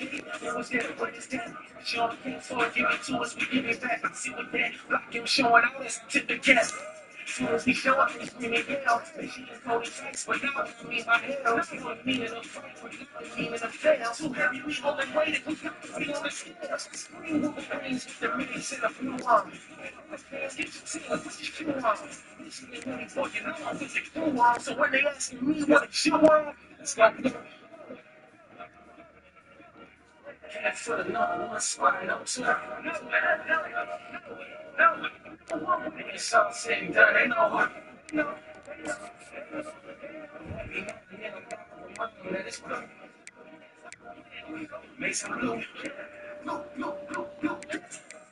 escape. It was there, but it's dead. She only came for it, give it to us, we give it back. I see what that block him showing out as certificate. As soon as we show up, we screaming hell. They she can call face, but now I mean my hell. She don't mean it a fight, but not the meaning of fail. Too heavy, we only waited, we got to be on the scale. Scream Wolverines with the minutes in a few arms. Get your team, put your shoe on. She ain't really fucking on, put your shoe on. So when they asking me what a shoe on, it's like, can't for the number one spot, no two. No. It's all said and done, ain't no heart. No. Make some blue.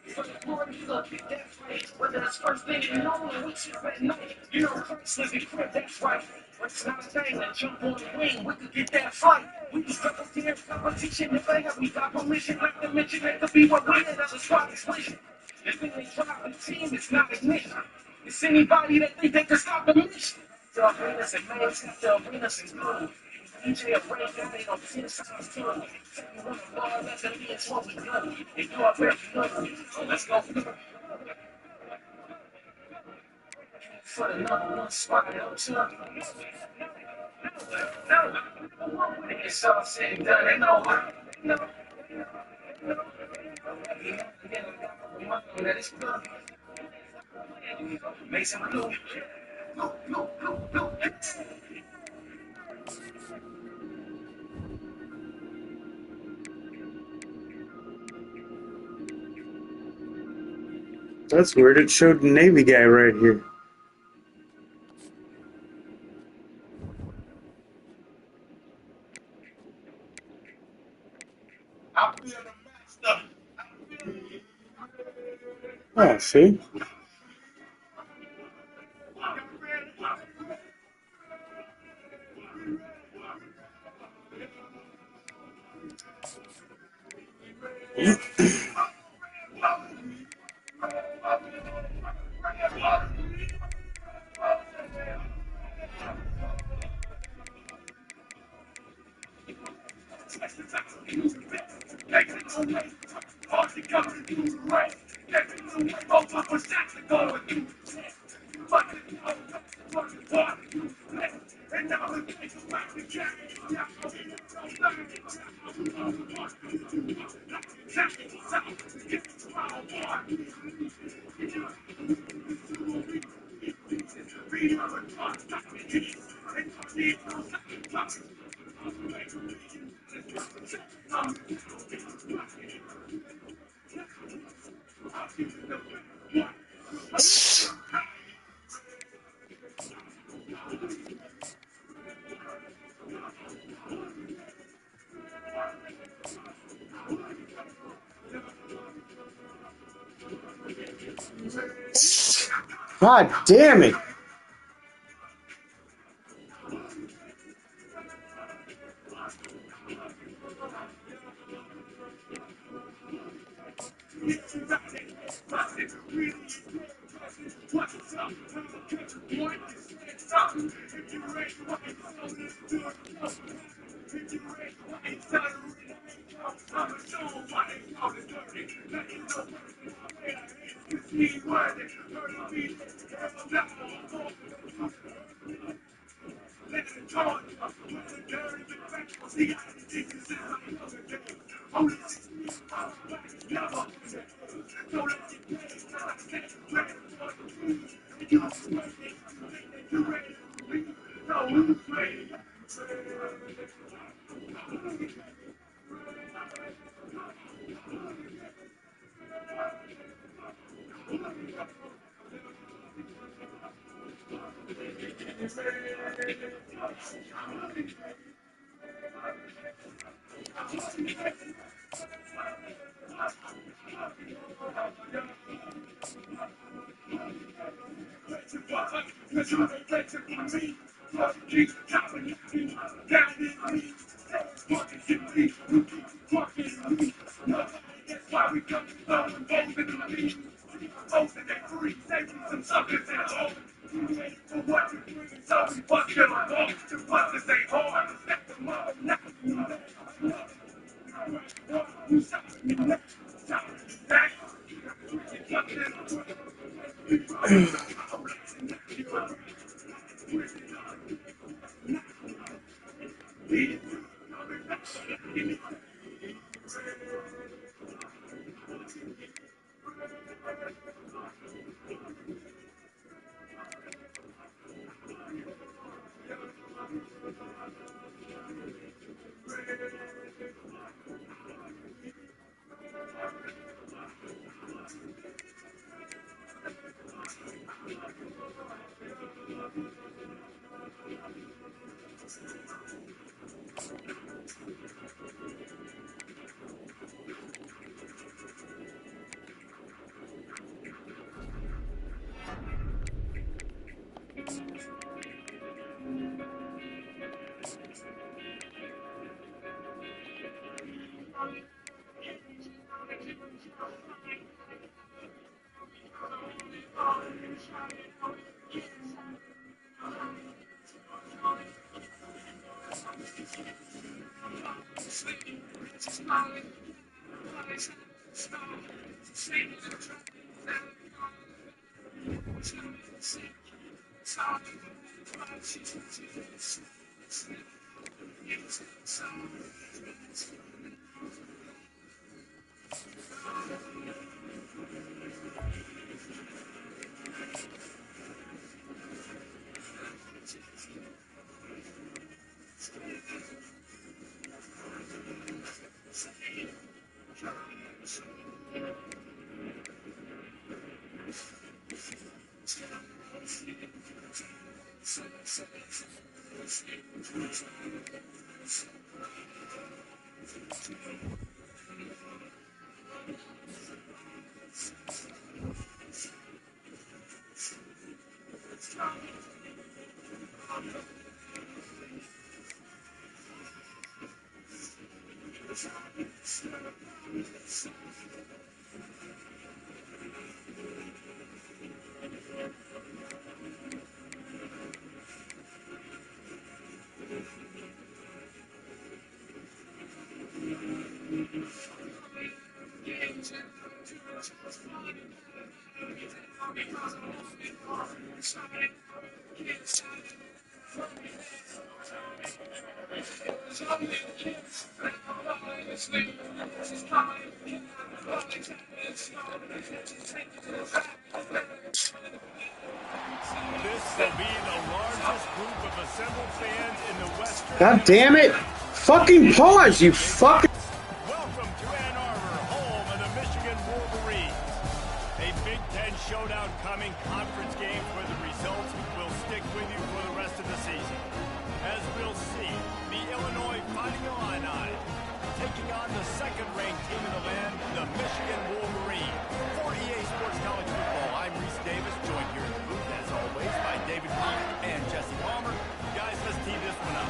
For the glory, look, that fight. Whether it's first thing you know or what's your red night. You know, Christ living crib, that's right. But it's not a thing to jump on the wing. We could get that fight. We can step up here, competition. If they have, we got permission. Not to mention that could be what we did as a squad expression. If they drive the team, it's not ignition. It's anybody that think they can stop the mission. The arenas and man, the arenas is blue. DJ a break, they don't see the signs too. Tell you what the ball, that's gonna be, it's what we do. And you already know. So let's go. For the number one spot, no two. No. It's all said and done, ain't no heart. No. That is blue. Make some blue. Blue. That's weird. It showed the Navy guy right here. Oh, see? God damn it! God damn it! Fucking pause, you fucking. Welcome to Ann Arbor, home of the Michigan Wolverines. A Big Ten showdown coming, conference games where the results will stick with you for the rest of the season. As we'll see, the Illinois Fighting Illini taking on the second-ranked team in the land, the Michigan Wolverines. For EA Sports College Football, I'm Reese Davis, joined here in the booth, as always, by David Keith and Jesse Palmer. Guys, let's tee this one up.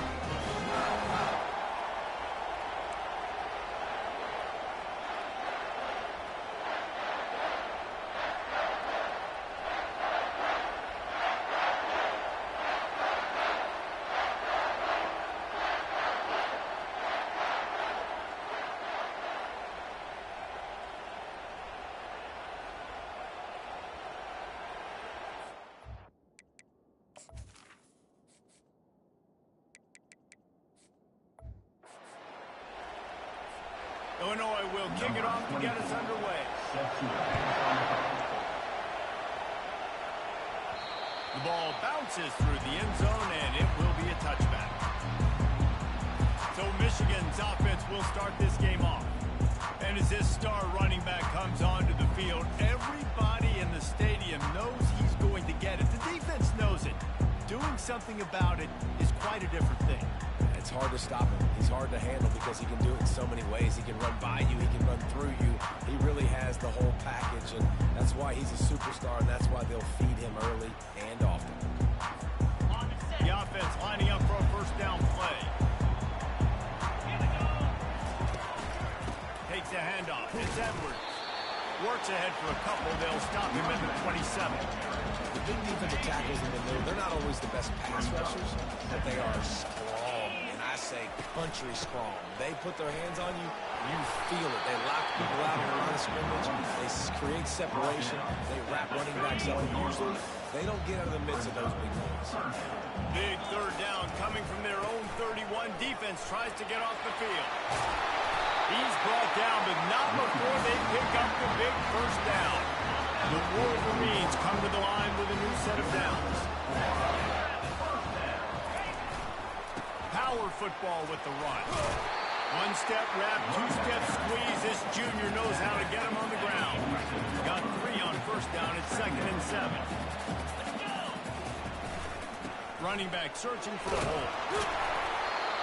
Illinois will kick it off to get us underway. The ball bounces through the end zone, and it will be a touchback. So Michigan's offense will start this game off. And as this star running back comes onto the field, everybody in the stadium knows he's going to get it. The defense knows it. Doing something about it is quite a different thing. It's hard to stop him. He's hard to handle because he can do it in so many ways. He can run by you. He can run through you. He really has the whole package, and that's why he's a superstar, and that's why they'll feed him early and often. The offense lining up for a first down play. Takes a handoff. It's Edwards. Works ahead for a couple. They'll stop him at the 27. The big defensive tackles in the middle, they're not always the best pass rushers, but they are strong. And I say country strong. They put their hands on you, You feel it. They lock people out in the line of scrimmage. They create separation. They wrap running backs up. And usually, they don't get out of the midst of those big plays. Big third down coming from their own 31. Defense tries to get off the field. He's brought down, but not before they pick up the big first down. The Wolverines come to the line with a new set of downs. Power football with the run. One-step wrap, two-step squeeze. This junior knows how to get him on the ground. Got 3 on first down. It's 2nd and 7. Running back searching for a hole.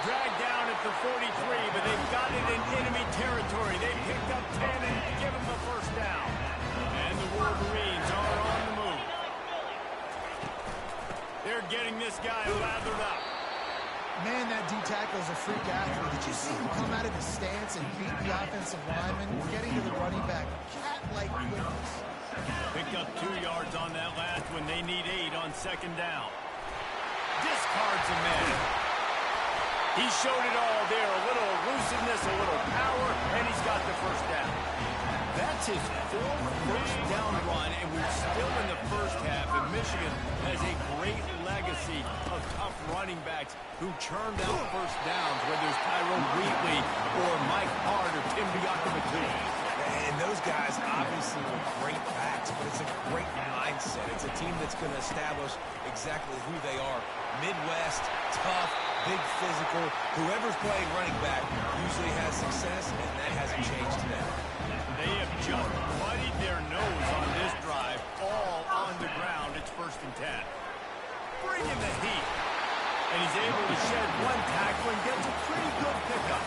Dragged down at the 43, but they've got it in enemy territory. They picked up 10 and give him the first down. And the Wolverines are on the move. They're getting this guy lathered up. Man, that D-tackle is a freak athlete. Did you see him come out of his stance and beat the offensive lineman? Getting to the running back, cat-like quickness. Picked up 2 yards on that last one. They need 8 on 2nd down. Discards a man. He showed it all there. A little elusiveness, a little power, and he's got the first down. That's his 4th first down run, and we're still in the first half, and Michigan has a great legacy of tough running backs who churned out first downs, whether it's Tyrone Wheatley or Mike Hart or Tim Biakabatu. And those guys obviously were great backs, but it's a great mindset. It's a team that's going to establish exactly who they are. Midwest, tough, big physical. Whoever's playing running back usually has success, and that hasn't changed today. They have just bloodied their nose on this drive, all on the ground. It's 1st and 10. Bring in the heat. And he's able to shed 1 tackle and gets a pretty good pickup.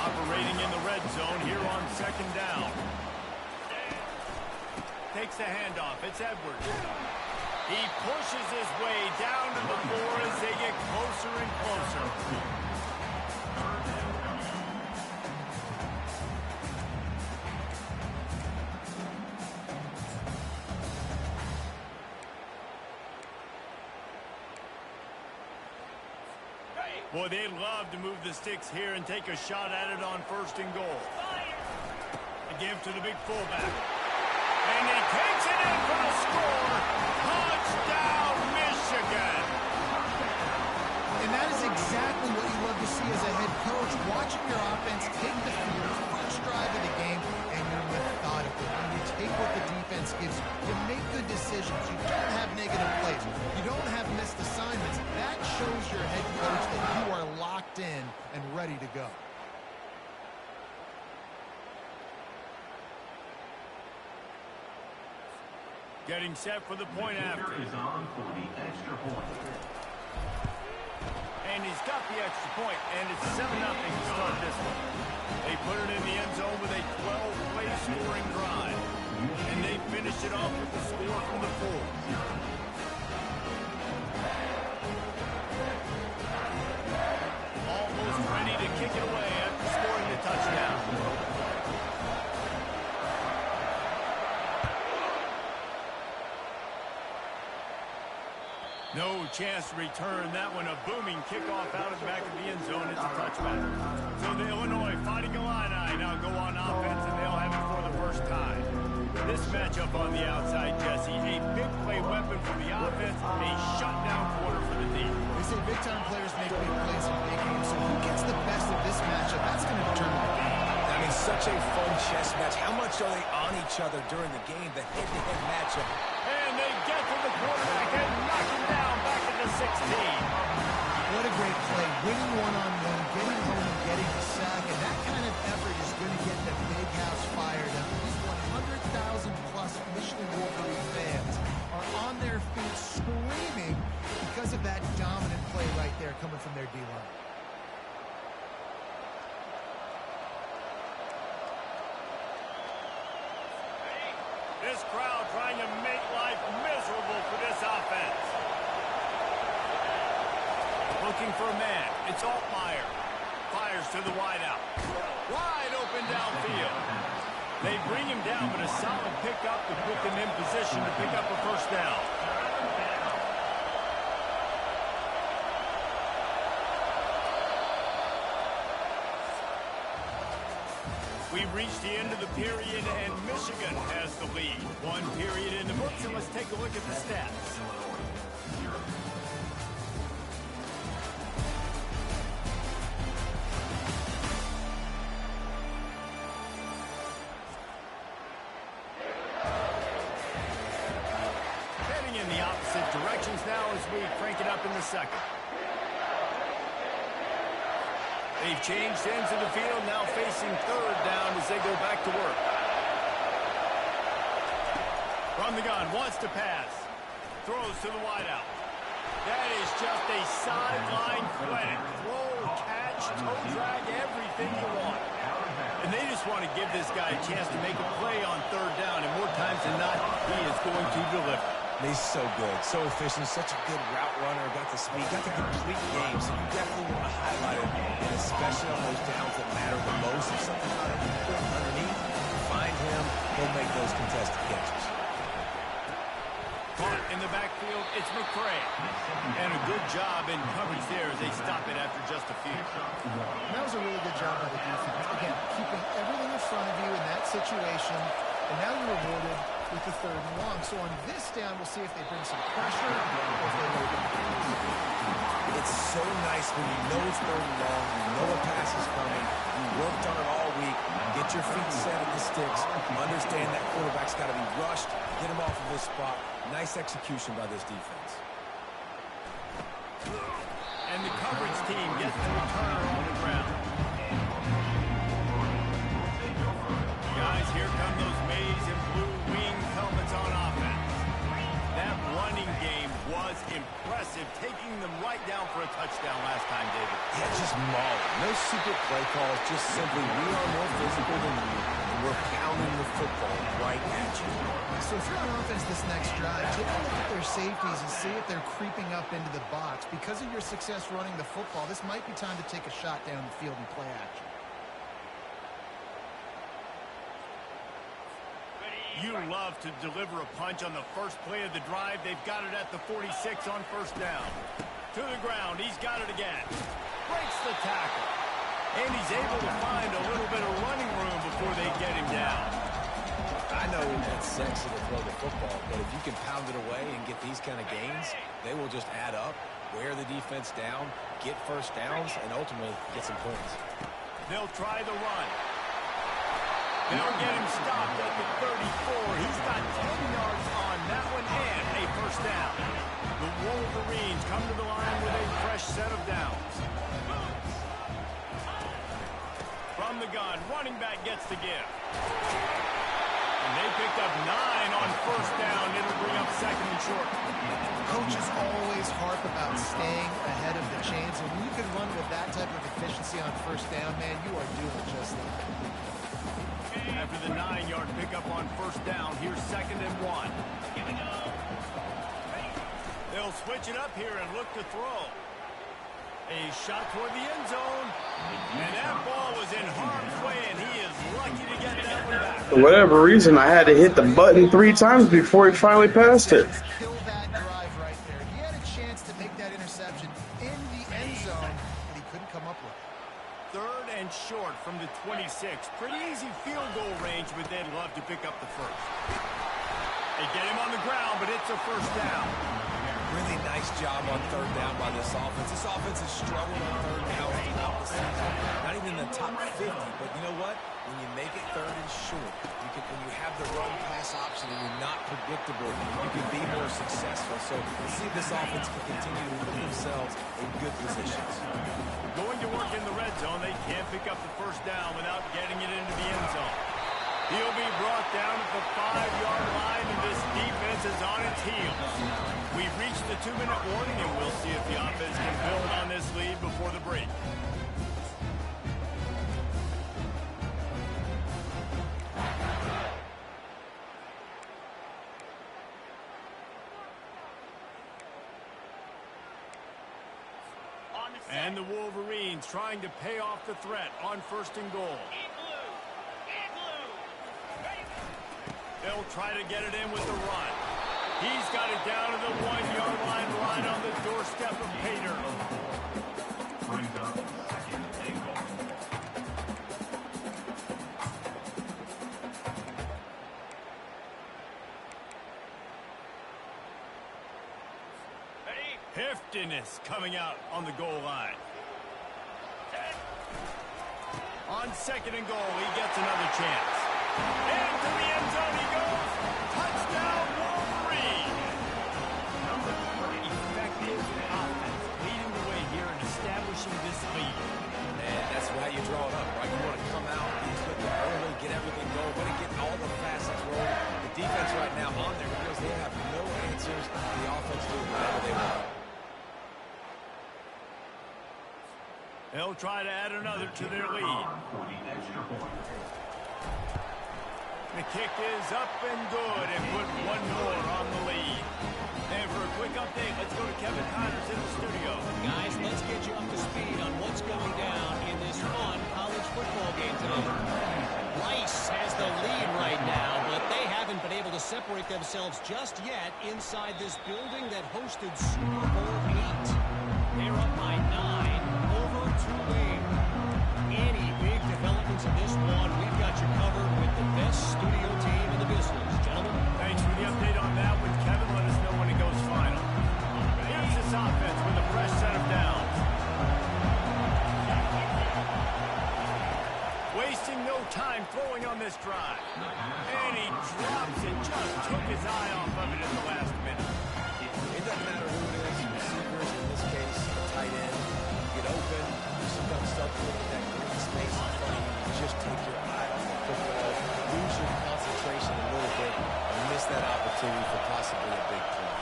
Operating in the red zone here on 2nd down. Takes the handoff. It's Edwards. He pushes his way down to the 4 as they get closer and closer. Boy, they'd love to move the sticks here and take a shot at it on 1st and goal. They give to the big fullback. And he takes it in for the score. Touchdown, Michigan. And that is exactly what you love to see as a head coach. Watching your offense take the field, first drive of the game, and you're methodical. And you take what the defense gives you. You make good decisions. You don't have negative plays. You don't have missed assignments. That shows your head coach that you are locked in and ready to go. Getting set for the point after. Is on for the extra point. And he's got the extra point, and it's 7-0 to start this one. They put it in the end zone with a 12-play scoring drive. And they finished it off with the score from the 4. Almost ready to kick it away after scoring the touchdown. No chance to return that one. A booming kickoff out of the back of the end zone. It's a touchback. So the Illinois Fighting Illini now go on offense, and they'll have it for the first time. This matchup on the outside, Jesse, a big play weapon for the offense, a shutdown quarter for the D. They say big-time players make big plays in big games, so who gets the best of this matchup? That's going to determine the game. I mean, such a fun chess match. How much are they on each other during the game, the head-to-head matchup? And they get to the quarterback and knock him down back at the 16. What a great play. Winning one-on-one, getting home and getting the sack, and that kind of effort is going to get the big house fired up. These 100,000-plus Michigan Wolverine fans are on their feet screaming because of that dominant play right there coming from their D-line. This crowd trying to make life miserable for this offense. Looking for a man. It's Altmaier. Fires to the wideout. Wide open downfield. They bring him down, but a solid pickup to put them in position to pick up a first down. We've reached the end of the period, and Michigan has the lead. One period in the books, and let's take a look at the stats. Heading in the opposite directions now as we crank it up in the second. They've changed ends of the field, now facing third down as they go back to work. From the gun, wants to pass. Throws to the wideout. That is just a sideline clinic. Throw, catch, toe drag, everything you want. And they just want to give this guy a chance to make a play on third down, and more times than not, he is going to deliver. He's so good, so efficient, such a good route runner, got the speed, got the complete game, so you definitely want to highlight it, and especially on those downs that matter the most. If something underneath, find him, he'll make those contested catches. Caught in the backfield, it's McCray. And a good job in coverage there as they stop it after just a few. That was a really good job by the defense. Again, keeping everything in front of you in that situation, and now you're rewarded with the third and long. So on this down, we'll see if they bring some pressure or if they load them. It's so nice when you know it's third and long, you know a pass is coming, you worked on it all week, get your feet set at the sticks, understand that quarterback's got to be rushed, get him off of this spot. Nice execution by this defense. And the coverage team gets the returner on the ground. Guys, here come those maize and blue wing helmets on offense. That running game was impressive, taking them right down for a touchdown last time, David. Yeah, just mauling. No secret play calls, just simply we are more physical than you, and we're pounding the football right at you. So if you're on offense this next drive, take a look at their safeties and see if they're creeping up into the box. Because of your success running the football, this might be time to take a shot down the field and play action. You love to deliver a punch on the first play of the drive. They've got it at the 46 on first down. To the ground, he's got it again. Breaks the tackle. And he's able to find a little bit of running room before they get him down. I know it's sexy to throw the football, but if you can pound it away and get these kind of gains, they will just add up, wear the defense down, get first downs, and ultimately get some points. They'll try the run. They'll get him stopped at the 34. He's got 10 yards on that one and a first down. The Wolverines come to the line with a fresh set of downs. From the gun, running back gets the give. And they picked up 9 on first down. It'll bring up second and short. Coaches always harp about staying ahead of the chains, and when you can run with that type of efficiency on first down, man, you are doing just that. After the 9-yard pickup on first down, here's second and 1. They'll switch it up here and look to throw. A shot toward the end zone. And that ball was in harm's way, and he is lucky to get that one back. For whatever reason, I had to hit the button 3 times before he finally passed it. Kill that drive right there. He had a chance to make that interception in the end zone, but he couldn't come up with it. Third and short from the 26. Pretty easy field goal range, but they'd love to pick up the first. They get him on the ground, but it's a first down. Really nice job on third down by this offense. This offense has struggled on third down throughout the season. Not even in the top 50, but you know what? When you make it third and short, when you have the run-pass option and you're not predictable, you can be more successful. So let's see if this offense can continue to put themselves in good positions. Going to work in the red zone, they can't pick up the first down without getting it into the end zone. He'll be brought down at the 5-yard line, and this defense is on its heels. We've reached the 2-minute warning, and we'll see if the offense can build on this lead before the break. And the Wolverines trying to pay off the threat on first and goal. They'll try to get it in with the run. He's got it down to the 1-yard line, right on the doorstep of Pater. Niftiness coming out on the goal line. On 2nd and goal, he gets another chance. Into the end zone he goes. Touchdown, Wolverine. Effective offense, leading the way here and establishing this lead. And that's how you draw it up, right? You want to come out, be quick and early, get everything going, want to get all the facets rolling. The defense right now on their heels, they have no answers. The offense doing whatever they want. They'll try to add another to their lead. The kick is up and good and put one more on the lead. And for a quick update, let's go to Kevin Connors in the studio. Guys, let's get you up to speed on what's going down in this fun college football game today. Rice has the lead right now, but they haven't been able to separate themselves just yet inside this building that hosted Super Bowl 8. They're up by 9 over Tulane. Any big developments in this one, we've got you covered with the best studio team in the business. Gentlemen, Thanks for the update on that with Kevin. Let us know when it goes final. Here's this offense with a fresh set of downs. Wasting no time throwing on this drive. And he drops it, just took his eye off of it in the last minute. It doesn't matter who it is, receivers, in this case, a tight end. Get open, you sometimes start putting that green space in front of you. You just take your eye off the football, lose your concentration a little bit, and miss that opportunity for possibly a big play.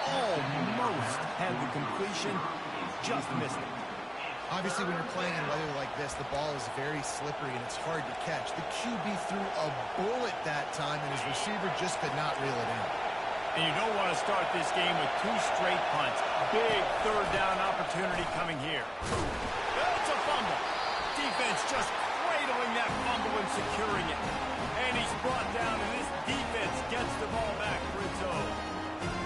Almost had the completion, just missed it. Obviously, when you're playing in weather like this, the ball is very slippery and it's hard to catch. The QB threw a bullet that time, and his receiver just could not reel it in. And you don't want to start this game with 2 straight punts. Big 3rd down opportunity coming here. That's a fumble. Defense just cradling that fumble and securing it. And he's brought down, and this defense gets the ball back for its own.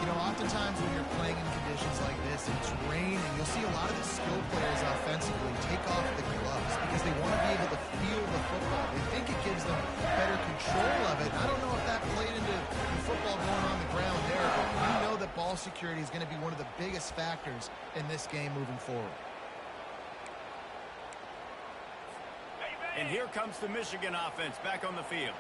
You know, oftentimes when you're playing in conditions like this, it's raining, you'll see a lot of the skill players offensively take off the gloves because they want to be able to feel the football. They think it gives them better control of it. I don't know if that played into the football going on the ground there, but we know that ball security is going to be one of the biggest factors in this game moving forward. And here comes the Michigan offense back on the field.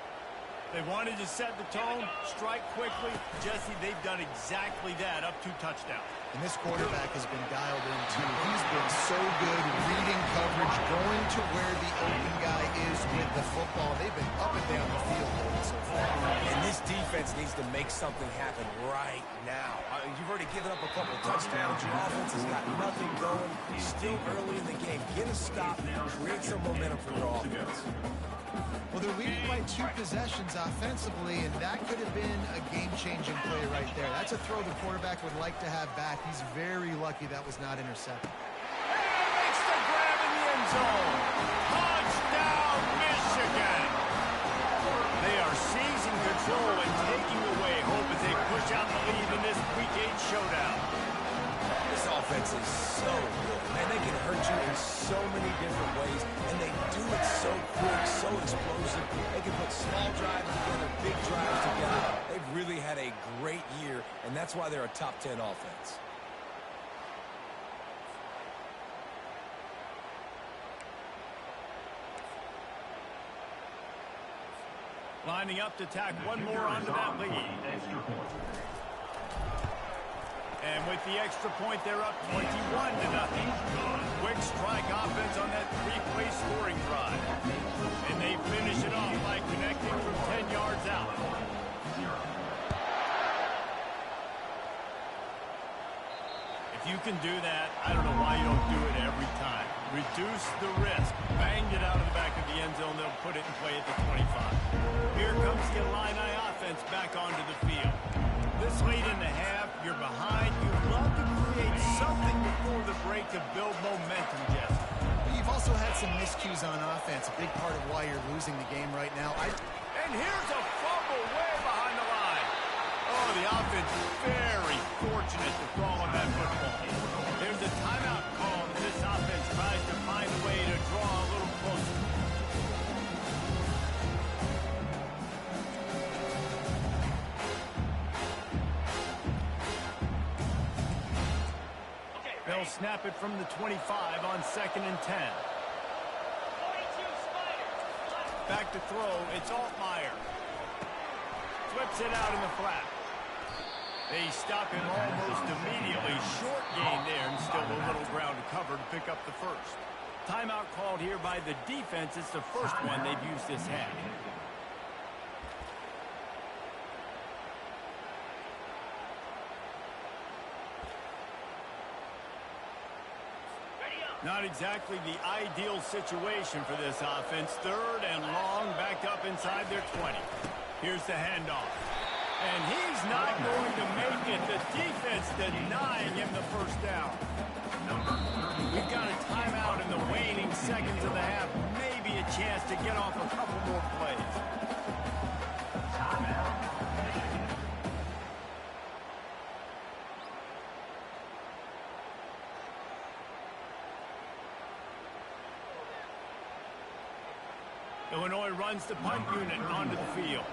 They wanted to set the tone, strike quickly. Jesse, they've done exactly that, up 2 touchdowns. And this quarterback has been dialed in, too. He's been so good reading coverage, going to where the open guy is with the football. They've been up and down the field so far. And this defense needs to make something happen right now. You've already given up a couple of touchdowns. Your offense has got nothing going. Still early in the game. Get a stop, create some momentum for your offense. Well, they're leading by 2 possessions offensively, and that could have been a game-changing play right there. That's a throw the quarterback would like to have back. He's very lucky that was not intercepted. And makes the grab in the end zone. Touchdown, Michigan. They are seizing control and taking away hope as they push out the lead in this Week 8 showdown. This offense is so good, man. They can hurt you in so many different ways, and they do it so quick, so explosive. They can put small drives together, big drives together. They've really had a great year, and that's why they're a top 10 offense. Lining up to tack one more onto that lead. And with the extra point, they're up 21-0. Quick strike offense on that 3-play scoring drive. And they finish it off by connecting from 10 yards out. If you can do that, I don't know why you don't do it every time. Reduce the risk. Banged it out of the back of the end zone. They'll put it in play at the 25. Here comes the Illini offense back onto the field. This late in the half, you're behind. You'd love to create something before the break to build momentum, Jesse. But you've also had some miscues on offense, a big part of why you're losing the game right now. And here's a fumble way behind the line. Oh, the offense is very fortunate to fall on that football. There's a timeout call as this offense tries to find a way to draw a little closer. snap it from the 25 on 2nd and 10. Back to throw, it's Altmaier. Flips it out in the flat. They stop him almost immediately. Short gain there, and still a little ground to cover to pick up the first. Timeout called here by the defense. It's the first one they've used this half. Not exactly the ideal situation for this offense. 3rd and long, back up inside their 20. Here's the handoff. And he's not going to make it. The defense denying him the first down. We've got a timeout in the waning seconds of the half. Maybe a chance to get off a couple more plays. Illinois runs the punt unit onto the field.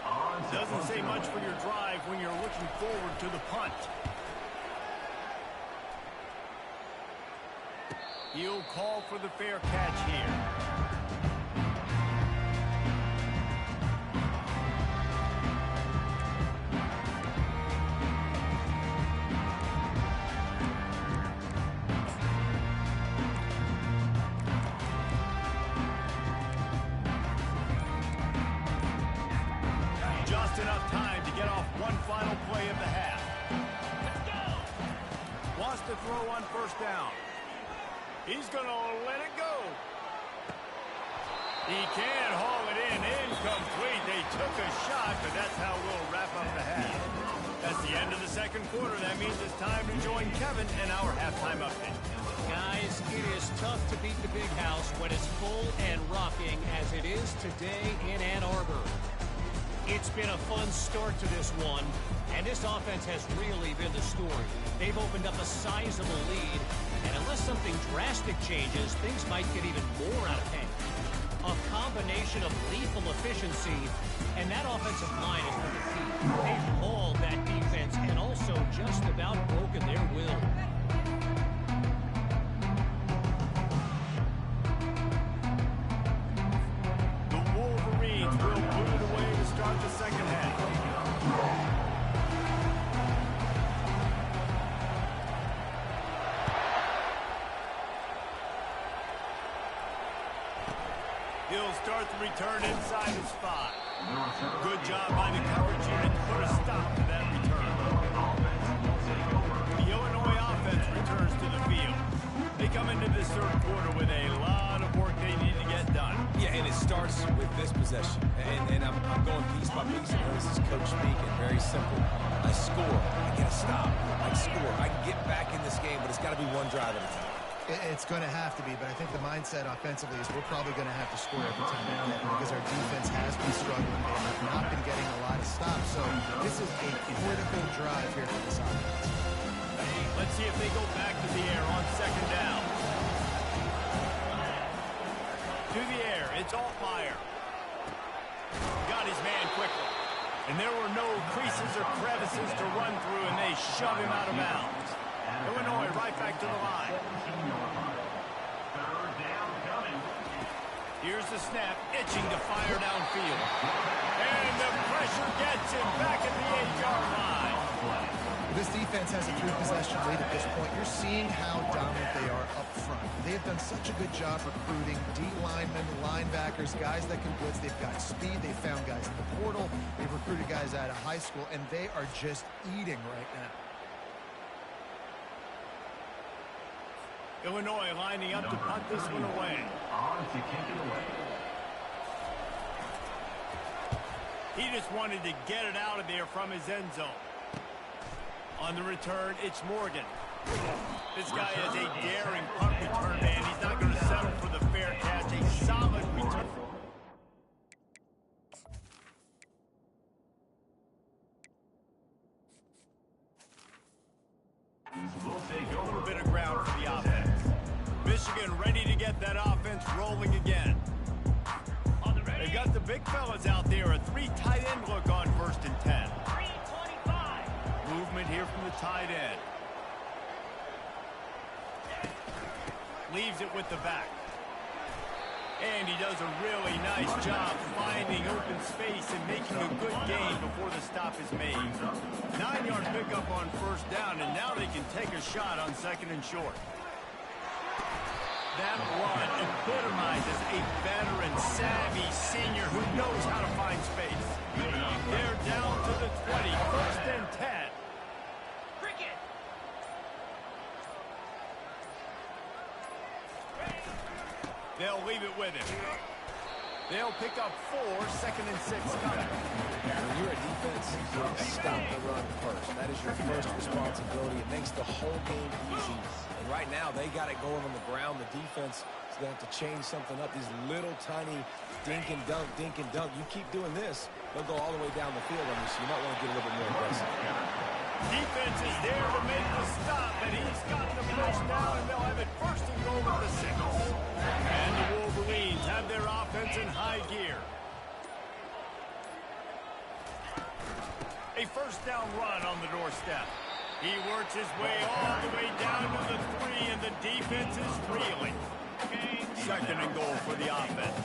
Doesn't say much for your drive when you're looking forward to the punt. He'll call for the fair catch here. Enough time to get off one final play of the half. Wants to throw on 1st down. He's going to let it go. He can't haul it in. Incomplete. They took a shot, but that's how we'll wrap up the half. That's the end of the 2nd quarter. That means it's time to join Kevin in our halftime update. Guys, it is tough to beat the big house when it's full and rocking as it is today in Ann Arbor. It's been a fun start to this one, and this offense has really been the story. They've opened up a sizable lead, and unless something drastic changes, things might get even more out of hand. A combination of lethal efficiency, and that offensive line has been the key. They've mauled that defense and also just about broken their will. The Wolverines will put it away to start the 2nd half. He'll start the return inside his 5. Good job by the coverage unit to put a stop to that return. The Illinois offense returns to the field. They come into this 3rd quarter with a lot of work they need to get done. Yeah, and it starts with this possession. And I'm going piece by piece. You know, this is coach speaking. Very simple. I score. I get a stop. I score. I can get back in this game, but it's got to be one drive at a time. It's going to have to be, but I think the mindset offensively is we're probably going to have to score every time we play because our defense has been struggling. They have not been getting a lot of stops, so this is a critical drive here for this offense. Let's see if they go back to the air on 2nd down. To the air, it's Altmaier. Got his man quickly. And there were no creases or crevices to run through, and they shove him out of bounds. Illinois right back to the line. Here's the snap, itching to fire downfield. And the pressure gets him back at the 8-yard line. This defense has a 3-possession lead at this point. You're seeing how dominant they are up front. They have done such a good job recruiting D-linemen, linebackers, guys that can blitz. They've got speed. They found guys in the portal. They've recruited guys out of high school, and they are just eating right now. Illinois lining up to punt this one away. On to kick it away. He just wanted to get it out of there from his end zone. On the return, it's Morgan. This guy is a daring punt return man. He's not going to settle for the fair catch. A solid return. A little bit of ground for the offense. Michigan ready to get that offense rolling again. They've got the big fellas out there. A 3 tight end look on 1st and 10. Movement here from the tight end. leaves it with the back. And he does a really nice job finding open space and making a good gain before the stop is made. 9-yard pickup on first down, and now they can take a shot on 2nd and short. That run epitomizes a veteran, savvy senior who knows how to find space. They're down to the 20, 1st and 10. They'll leave it with him. They'll pick up 4, 2nd and 6 coming. When you're a defense, you have to stop the run first. That is your first responsibility. It makes the whole game easy. And right now, they got it going on the ground. The defense is going to have to change something up. These little tiny dink and dunk, dink and dunk. You keep doing this, they'll go all the way down the field on you, so you might want to get a little bit more aggressive. Defense is there to make the stop, and he's gotten the first down, and they'll have it 1st and goal at the 6. And the Wolverines have their offense in high gear. A 1st down run on the doorstep. He works his way all the way down to the 3, and the defense is reeling. 2nd and goal for the offense.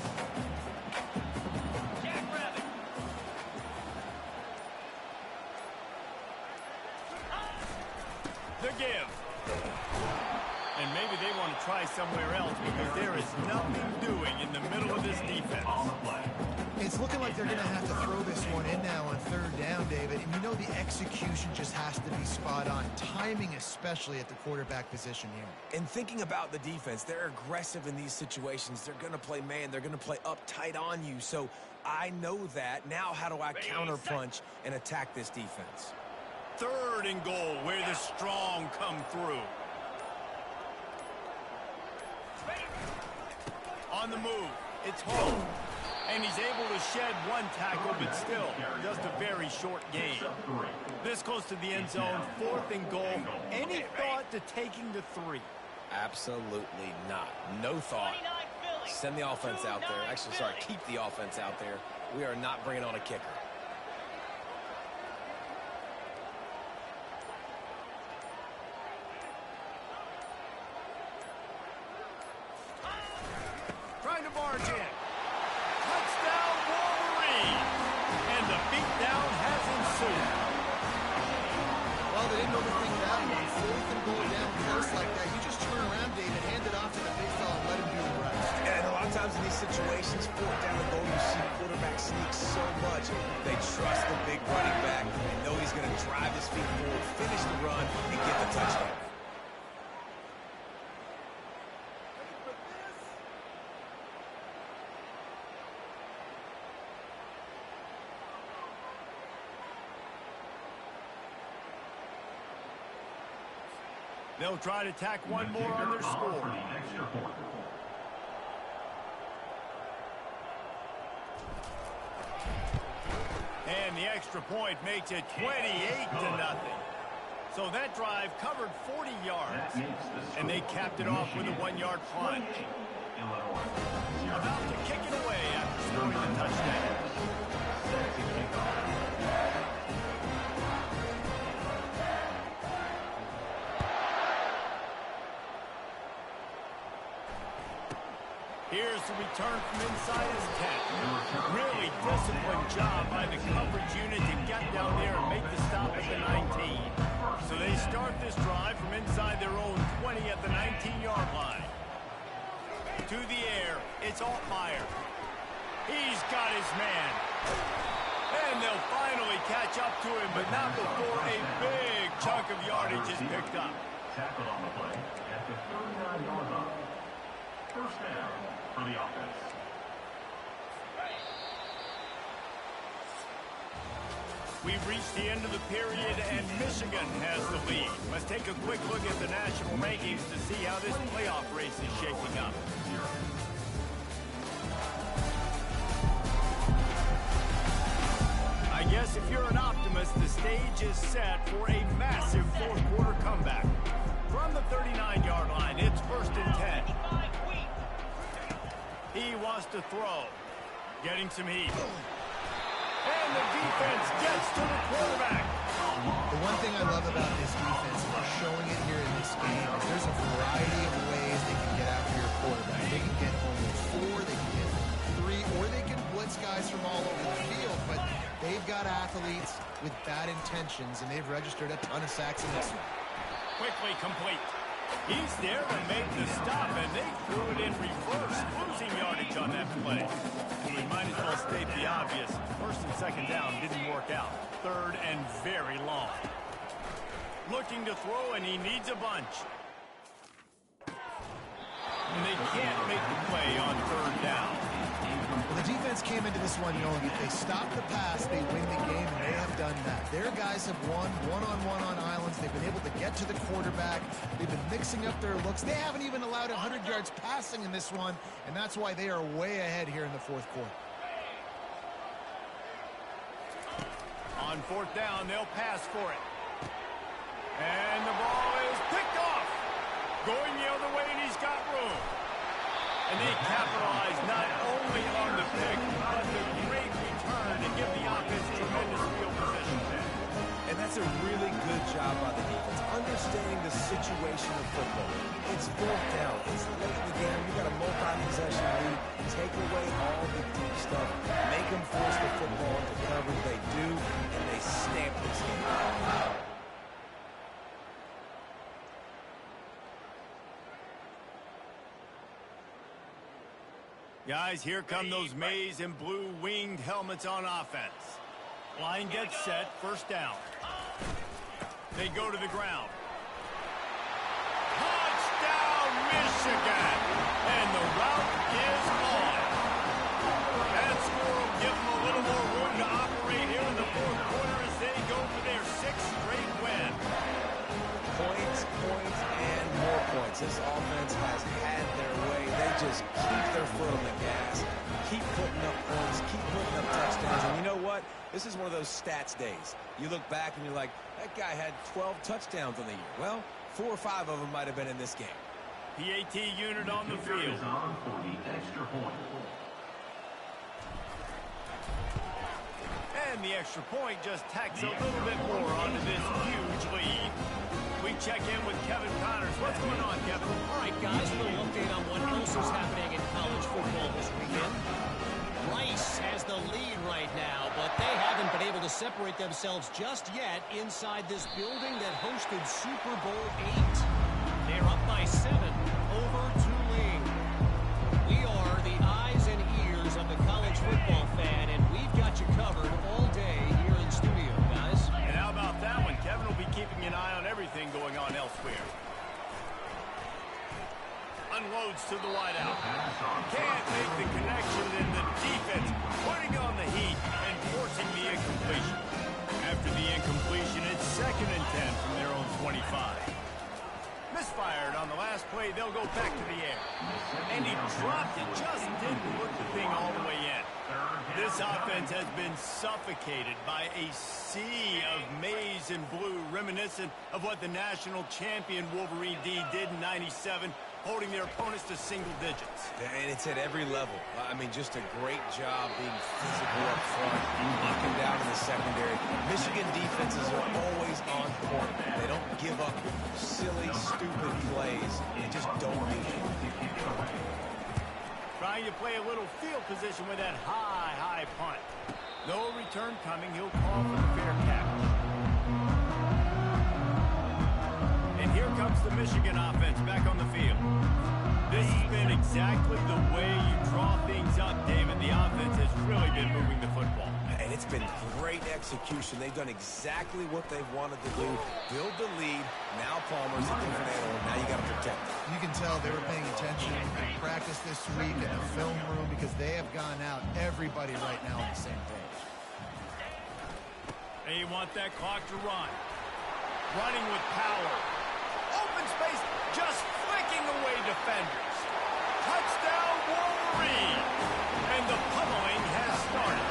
The give. And maybe they want to try somewhere else because there is nothing doing in the middle of this defense. It's looking like they're going to have to throw this one in now on 3rd down, David. And you know the execution just has to be spot on. Timing especially at the quarterback position here. And thinking about the defense, they're aggressive in these situations. They're going to play man. They're going to play uptight on you. So I know that. Now how do I counterpunch and attack this defense? 3rd and goal where the strong come through. On the move, it's home. And he's able to shed 1 tackle, but still, just a very short gain. This goes to the end zone, 4th and goal. Any thought to taking the 3? Absolutely not. No thought. Send the offense out there. Actually, sorry, keep the offense out there. We are not bringing on a kicker. Trying to barge in. Touchdown, Wolverines! And the beatdown has ensued. Well, they didn't overthink that one. 4th and goal down close like that. You just turn around, David, hand it off to the big fella and let him do the rest. And a lot of times in these situations, 4th down and goal, you see quarterbacks sneak so much. They trust the big running back. They know he's going to drive his feet forward, finish the run, and get the touchdown. They'll try to tack one more on their score. And the extra point makes it 28-0. So that drive covered 40 yards. And they capped it off with a 1-yard punt. About to kick it away after scoring the touchdown. Here's the return from inside his 10. Really disciplined job by the coverage unit to get down there and make the stop at the 19. So they start this drive from inside their own 20 at the 19-yard line. To the air, it's Altmaier. He's got his man. And they'll finally catch up to him, but not before a big chunk of yardage is picked up. Tackled on the play at the 39-yard line. 1st down for the offense. We've reached the end of the period, and Michigan has the lead. Let's take a quick look at the national rankings to see how this playoff race is shaking up. I guess if you're an optimist, the stage is set for a massive 4th quarter comeback. From the 39-yard line, it's 1st and 10. He wants to throw. Getting some heat. And the defense gets to the quarterback. The one thing I love about this defense, and they're showing it here in this game, is there's a variety of ways they can get after your quarterback. They can get only 4, they can get 3, or they can blitz guys from all over the field, but they've got athletes with bad intentions, and they've registered a ton of sacks in this one. Quickly complete. He's there to make the stop, and they threw it in reverse, losing yardage on that play. We might as well state the obvious. First and second down didn't work out. Third and very long. Looking to throw, and he needs a bunch. And they can't make the play on third down. Well, the defense came into this one knowing if they stop the pass, they win the game, and they have done that. Their guys have won one-on-one on islands. They've been able to get to the quarterback. They've been mixing up their looks. They haven't even allowed 100 yards passing in this one, and that's why they are way ahead here in the fourth quarter. On fourth down, they'll pass for it. And the ball is picked off. Going the other way, and he's got room. And they capitalize not only on the pick, but the great return to give the offense tremendous field position. And that's a really good job by the defense, understanding the situation of football. It's fourth down. It's late in the game. You got a multi-possession lead. Take away all the deep stuff. Make them force the football into coverage. They do, and they stamp this game. Guys, here come those maize and blue winged helmets on offense. Line gets set, first down. They go to the ground. Touchdown, Michigan! And the route is on. That score will give them a little more room to operate here in the fourth quarter as they go for their 6th straight win. Points, and more points. This offense has had their way. They just keep their foot on the gas, keep putting up points, keep putting up touchdowns. And you know what? This is one of those stats days. You look back and you're like, that guy had 12 touchdowns on the year. Well, 4 or 5 of them might have been in this game. PAT unit on the field. And the extra point just tacks a little bit more onto this huge lead. We check in with Kevin Connors. What's going on, Kevin? All right, guys, a little update on what else is happening in college football this weekend. Rice has the lead right now, but they haven't been able to separate themselves just yet inside this building that hosted Super Bowl 8. They're up by 7 over Tulane. We are the eyes and ears of the college football fan, and we've got you covered all day here in studio, guys. And how about that one? Kevin will be keeping an eye on everything going on elsewhere. Unloads to the wideout. Can't make the connection, and the defense putting on the heat and forcing the incompletion. After the incompletion, it's 2nd and 10 from their own 25. Misfired on the last play. They'll go back to the air. And he dropped it. Just didn't put the thing all the way in. This offense has been suffocated by a sea of maize and blue, reminiscent of what the national champion Wolverine D did in '97, holding their opponents to single digits. And it's at every level. I mean, just a great job being physical up front, locking down in the secondary. Michigan defenses are always on point. They don't give up silly, stupid plays. They just don't need it. Trying to play a little field position with that high punt. No return coming. He'll call for the fair catch. And here comes the Michigan offense back on the field. This has been exactly the way you draw things up, David. The offense has really been moving the football. And it's been great execution. They've done exactly what they've wanted to do. Build the lead. Now Palmer's a different animal. Now you got to protect it. You can tell they were paying attention in practice this week in the film room because they have gone out, everybody right now on the same page. They want that clock to run. Running with power. Open space, just flicking away defenders. Touchdown, Wolverines! And the pummeling has started.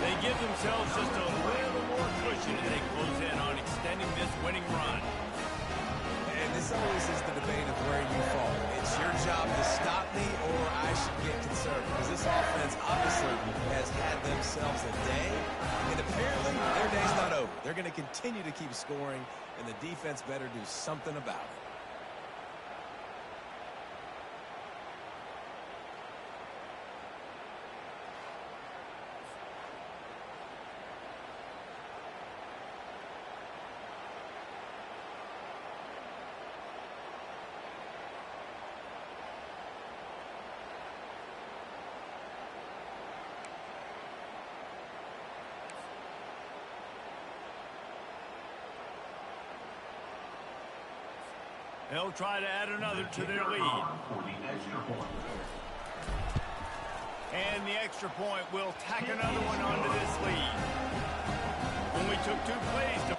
They give themselves just a little more cushion as they close in on extending this winning run. And this always is the debate of where you fall. It's your job to stop me or I should get concerned because this offense obviously has had themselves a day, and apparently their day's not over. They're going to continue to keep scoring, and the defense better do something about it. They'll try to add another to their lead. And the extra point will tack another one onto this lead. Only took 2 plays to...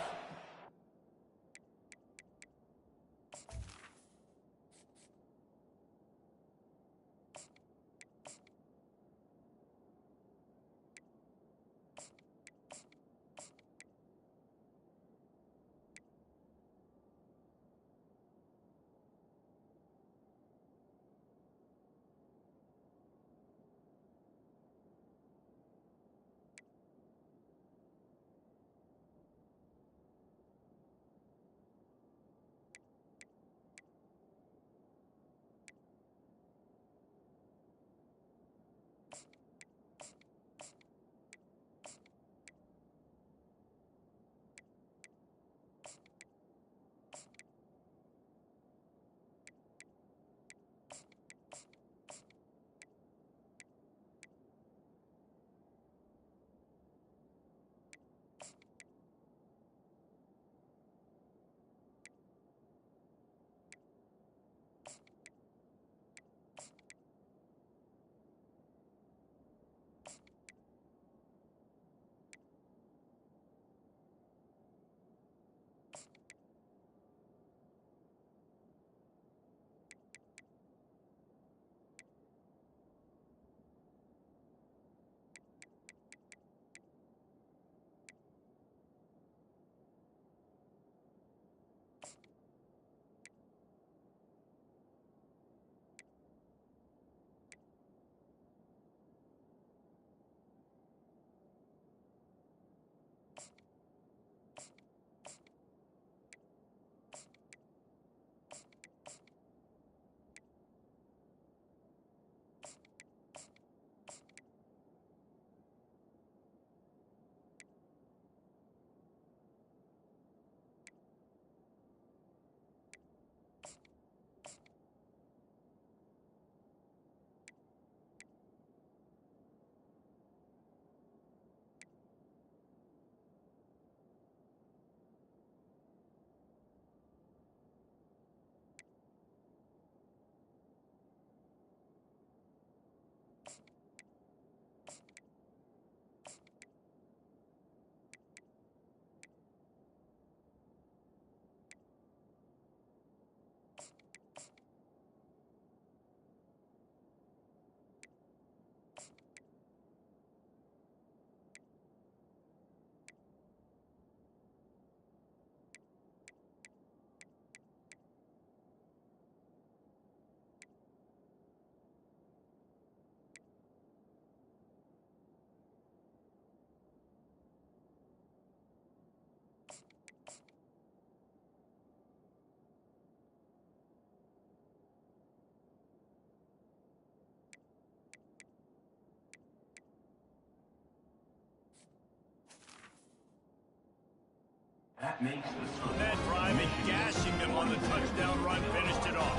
That makes the That drive and gashing them on the touchdown run finished it off.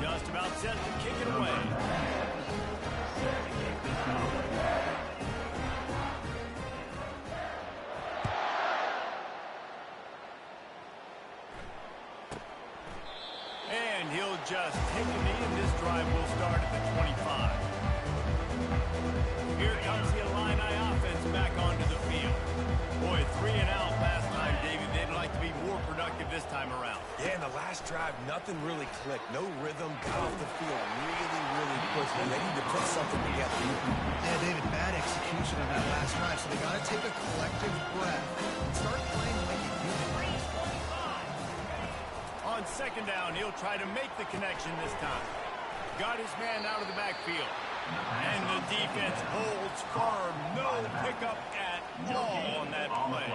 Just about set to kick it away. And he'll just take a knee, and this drive will start at the 25. Here comes the Illini offense back onto the field. Boy, 3 and out last time, Davey. They'd like to be more productive this time around. Yeah, in the last drive, nothing really clicked. No rhythm, got off the field really quickly. They need to put something together. Yeah, David, bad execution on that last drive, so they got to take a collective breath and start playing like a unit. On second down. He'll try to make the connection this time. Got his man out of the backfield. And the defense holds firm. No pickup at all on that play.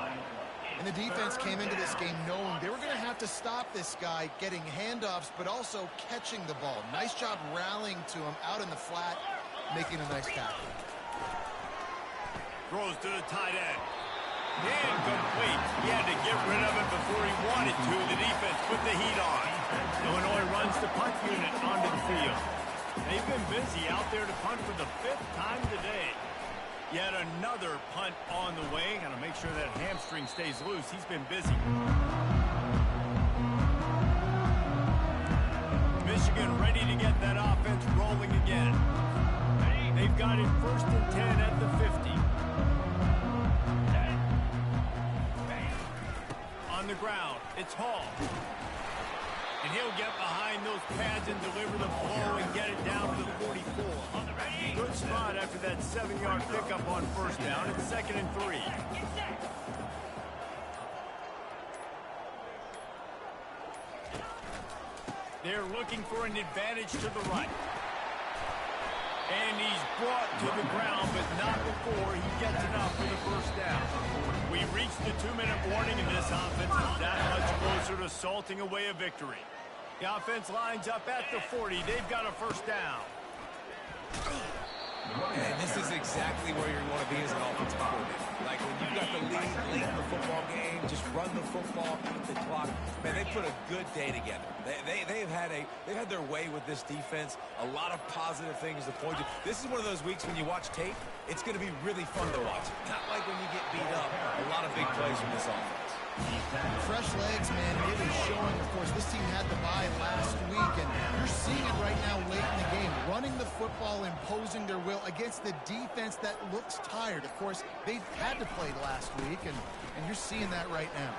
And the defense came into this game knowing they were going to have to stop this guy getting handoffs, but also catching the ball. Nice job rallying to him out in the flat, making a nice tackle. Throws to the tight end. Incomplete. He had to get rid of it before he wanted to. The defense put the heat on. Illinois runs the punt unit onto the field. They've been busy out there to punt for the 5th time today. Yet another punt on the way. Got to make sure that hamstring stays loose. He's been busy. Michigan ready to get that offense rolling again. They've got it 1st and 10 at the 50. On the ground, it's Hall. And he'll get behind those pads and deliver the blow and get it down to the 44. Good spot after that 7-yard pickup on 1st down. It's 2nd and 3. They're looking for an advantage to the right. And he's brought to the ground, but not before he gets enough for the 1st down. We reached the 2-minute warning, and this offense is that much closer to salting away a victory. The offense lines up at the 40. They've got a 1st down. And this is exactly where you want to be as an offensive coordinator. Like when you've got the lead late in the football game, just run the football, beat the clock. Man, they put a good day together. They've had their way with this defense. A lot of positive things to point to. This is one of those weeks when you watch tape, it's going to be really fun to watch. Not like when you get beat up. A lot of big plays from this offense. Fresh legs, man. It is showing, of course, this team had the bye last week, and you're seeing it right now late in the game. Running the football, imposing their will against the defense that looks tired. Of course, they had to play last week, and you're seeing that right now.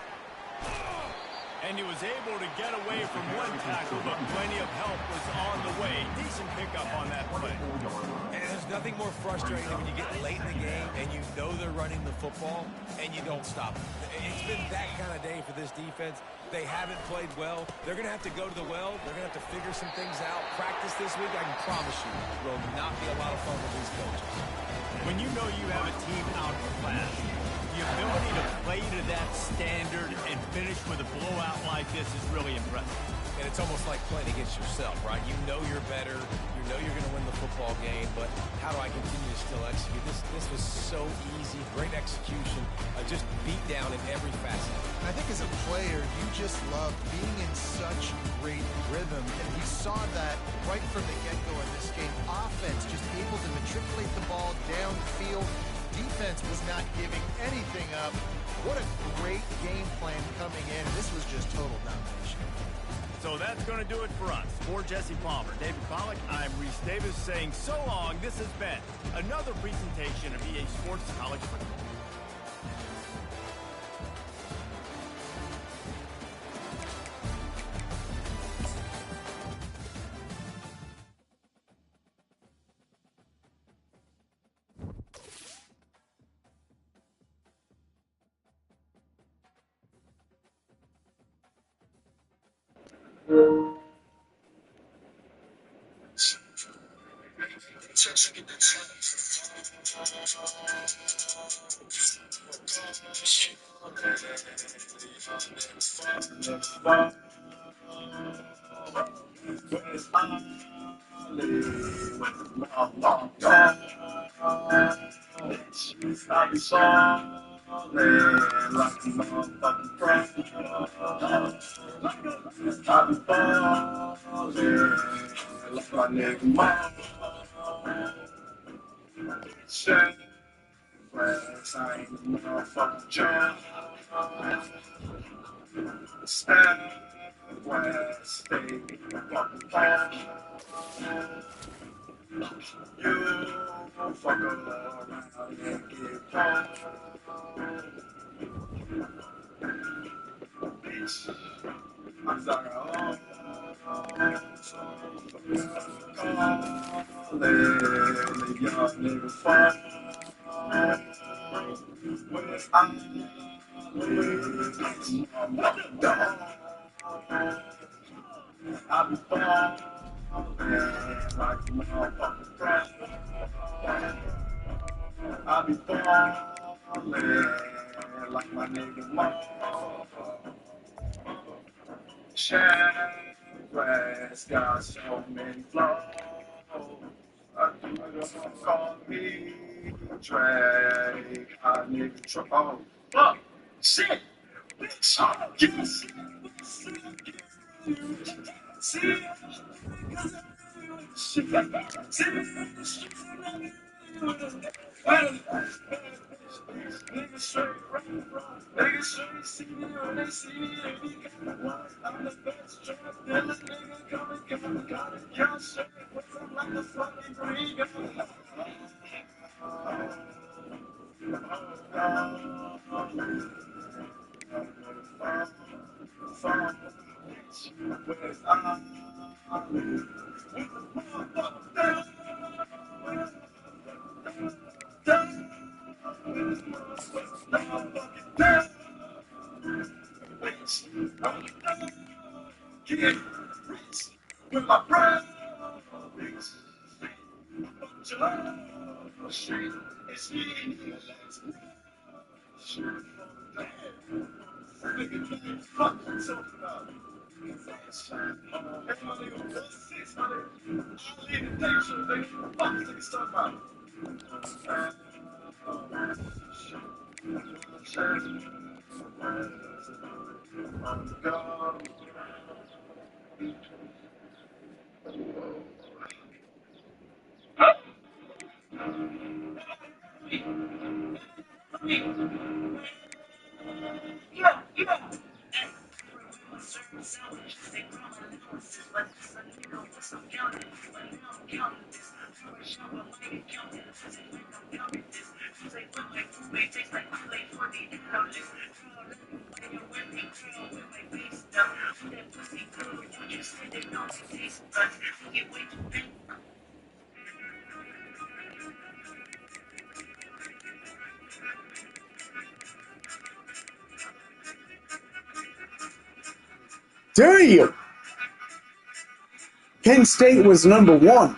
And he was able to get away from one tackle, but plenty of help was on the way. Decent pickup on that play. And there's nothing more frustrating than when you get late in the game and you know they're running the football and you don't stop them. It's been that kind of day for this defense. They haven't played well. They're going to have to go to the well. They're going to have to figure some things out. Practice this week, I can promise you, will not be a lot of fun with these coaches. When you know you have a team out of class, the ability to play to that standard and finish with a blowout like this is really impressive. And it's almost like playing against yourself, right? You know you're better. You know you're going to win the football game, but how do I continue to still execute? This was so easy. Great execution. Just beat down in every facet. And I think as a player, you just love being in such great rhythm. And we saw that right from the get-go in this game. Offense just able to matriculate the ball downfield. Defense was not giving anything up. What a great game plan coming in. This was just total domination. So that's going to do it for us. For Jesse Palmer, David Pollack, I'm Reese Davis saying so long. This has been another presentation of EA Sports College Football. I be falling like a motherfucking pro. I be falling like my nigga Mo. Grass got so many flows. I call me Drake. I nigga oh fuck shit. Bitch, oh yes. See, nigga straight right, nigga straight see me when they see me. I'm the best drug dealer, nigga coming, count straight with them like a fucking green. Get rich with my friends. Shit, it's me. Nigga, fuck you talking about? Everybody on 600. I leave the day show, nigga. Fuck you niggas talking about? Yeah, yeah. Dare you? Penn State was number one.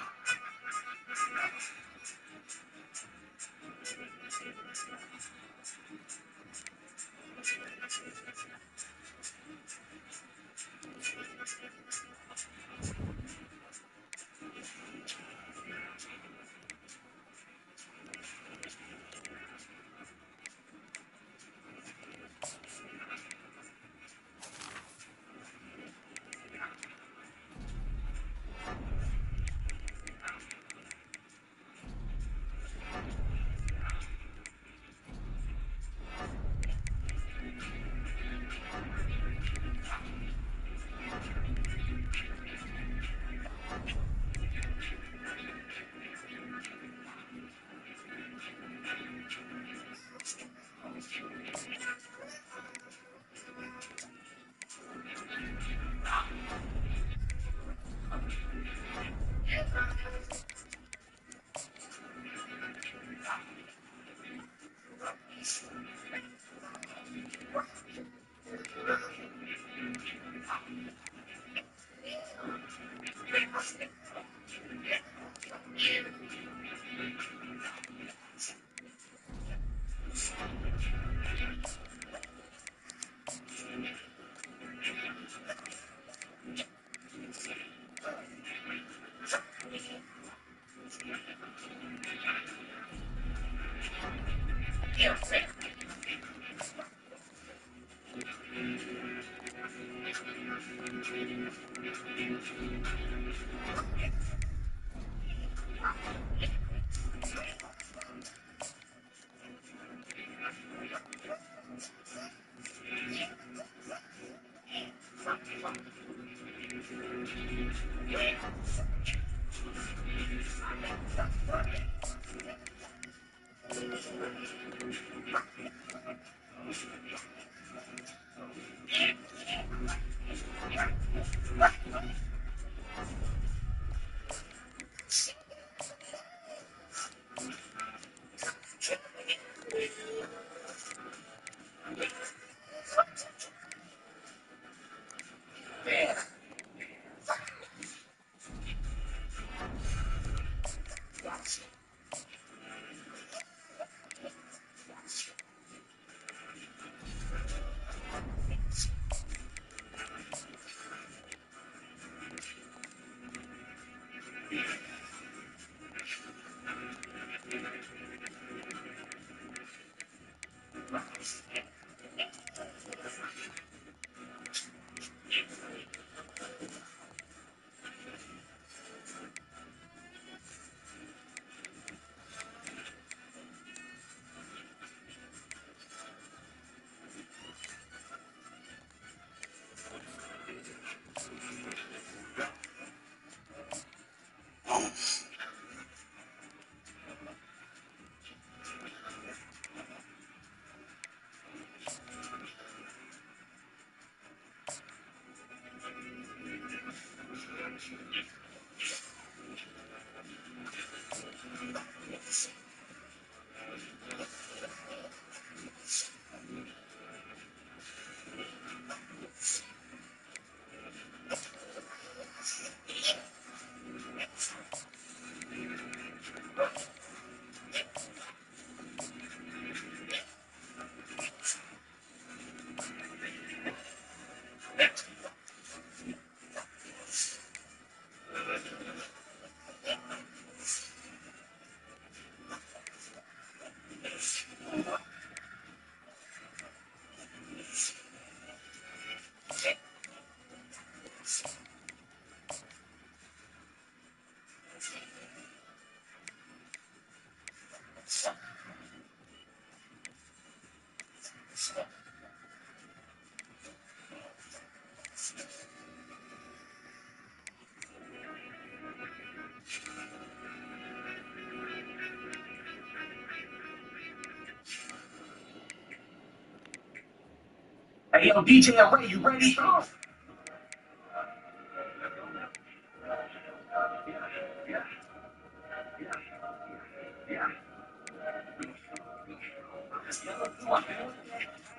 Hey, yo, DJ Ray, you ready?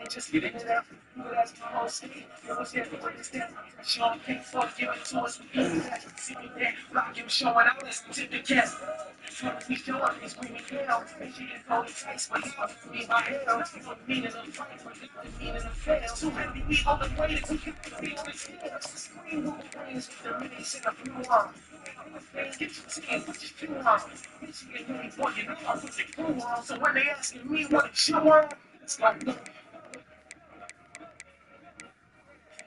Just get into that. That's my whole city. It was there to understand. Sean King, fuck you, and to us, we do that. See me there, rock you, showing out, listen to the cast. As soon as we show up, he's screaming down. And she didn't go to face, but now me my hell. You know the meaning of fight, but not the meaning of fail. Too heavy, we hold the weight, we can be on the scale. Scream Wolverines with the minutes in a few arms. Get your team, put your shoe on. Michigan, really, boy, you know I put the crew on. So when they asking me what a shoe on, it's like, look.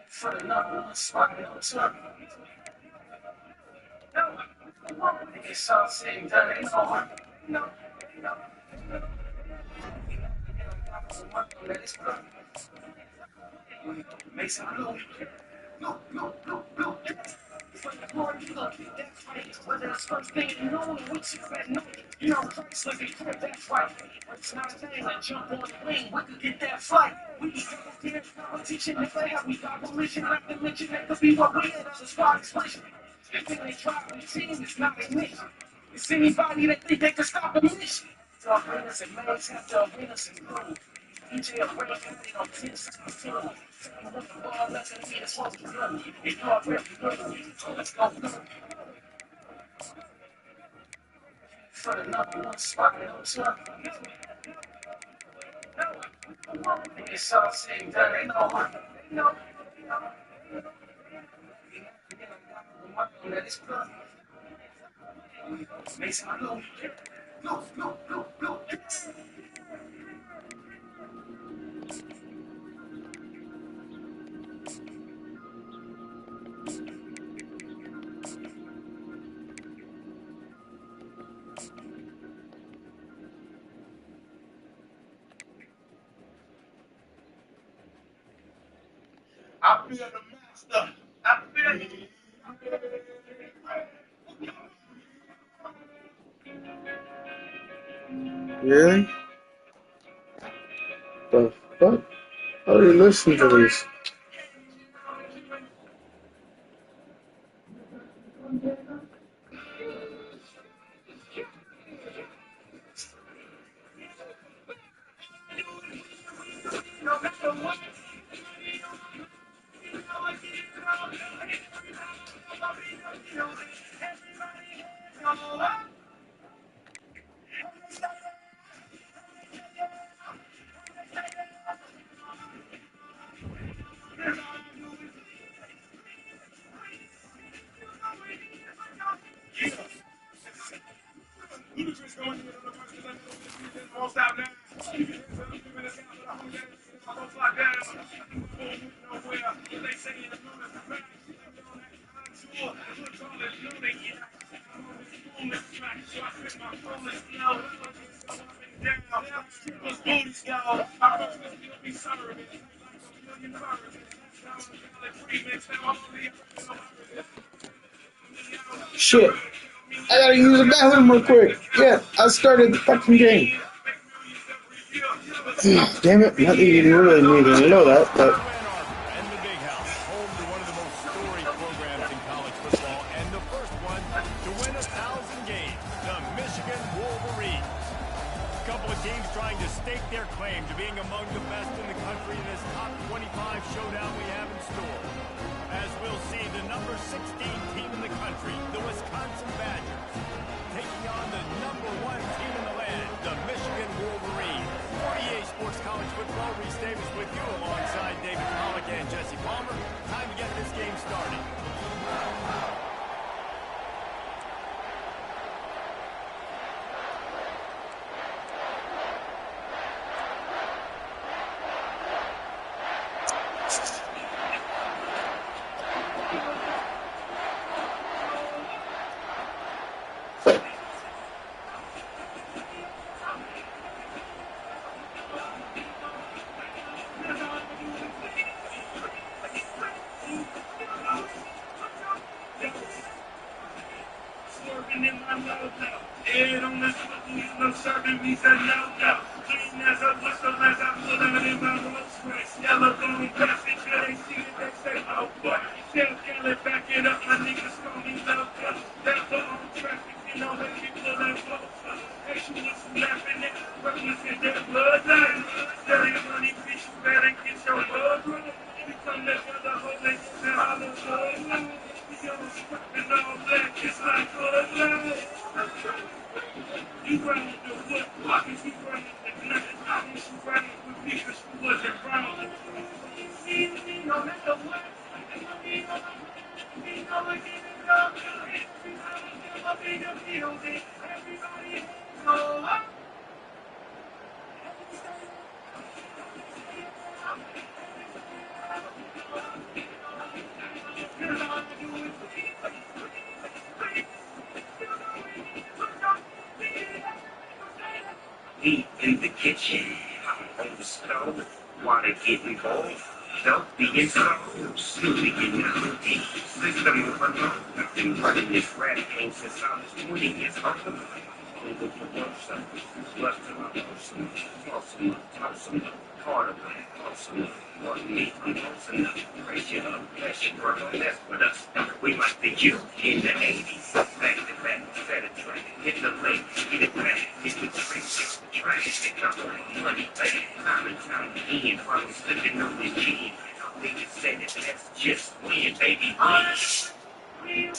For the number one spot on tour. It's all said and done, ain't no harm. No, no. Mason Blue. Blue. For the glory, look, that's right. Whether it's first thing in the morning, which is at night. You know, Christ like a crib, that's right. But it's not a thing, like jump on the wing, we could get that flight. We can get there, competition, never have we got permission, not to mention that could be what we had on the spot expression. If they try to team, it's not a mission. It's anybody that think they can stop a mission. So arenas and legs have to arenas and blue. DJ Ray coming on 10 seconds too. With the ball, let's see it's supposed to do. If you're ready, let's go. For the number one spot on tour. It's all said and done, ain't no harm. No. Let it plug. Mason Blue. Blue. I feel the master. I feel it. Really? The fuck? How do you listen to this? No matter what. Shit. I gotta use the bathroom real quick. Yeah, I started the fucking game. Damn it, not that you really need to know that, but... And the Big House, home to one of the most storied programs in college football, and the first one to win 1,000 games, the Michigan Wolverines. A couple of teams trying to stake their claim to being among the best in the country in this top 25 showdown we have in store. As we'll see, the number 16 team in the country, the Wisconsin Badgers, taking on the number 1 team in the land, the Michigan Wolverines. 48 Sports College Football, Reese Davis with you alongside David Pollack and Jesse Palmer. Time to get this game started. Heat in the kitchen, on the stove, water getting cold, dope being sold, Snoopy getting melody, system overload. I've been running this rap game since I was 20 years old. With the promotion, bust to my motion, toss em up, toss em up, harder, toss em up, want me, I'm close enough, raise you up, bless you, bro, mess with us. We like the youth in the 80s, back to back, set a track, hit the lake, get it back, hit the trick, fix the track, pick up money, back, time and time again, while we slipping on this gene. Niggas said it, let's just win, baby, win.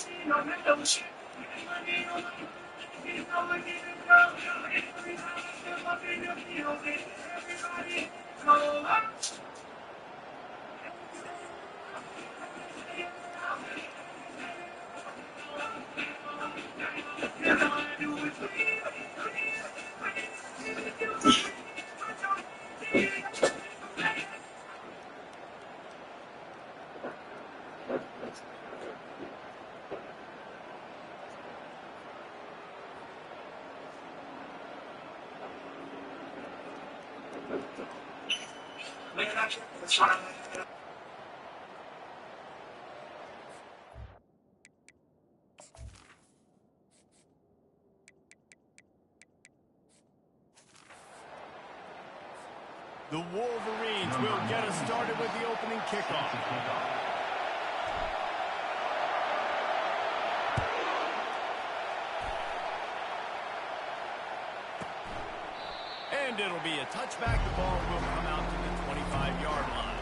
The Wolverines will get us started with the opening kickoff. And it'll be a touchback. The ball will come out to the 25-yard line.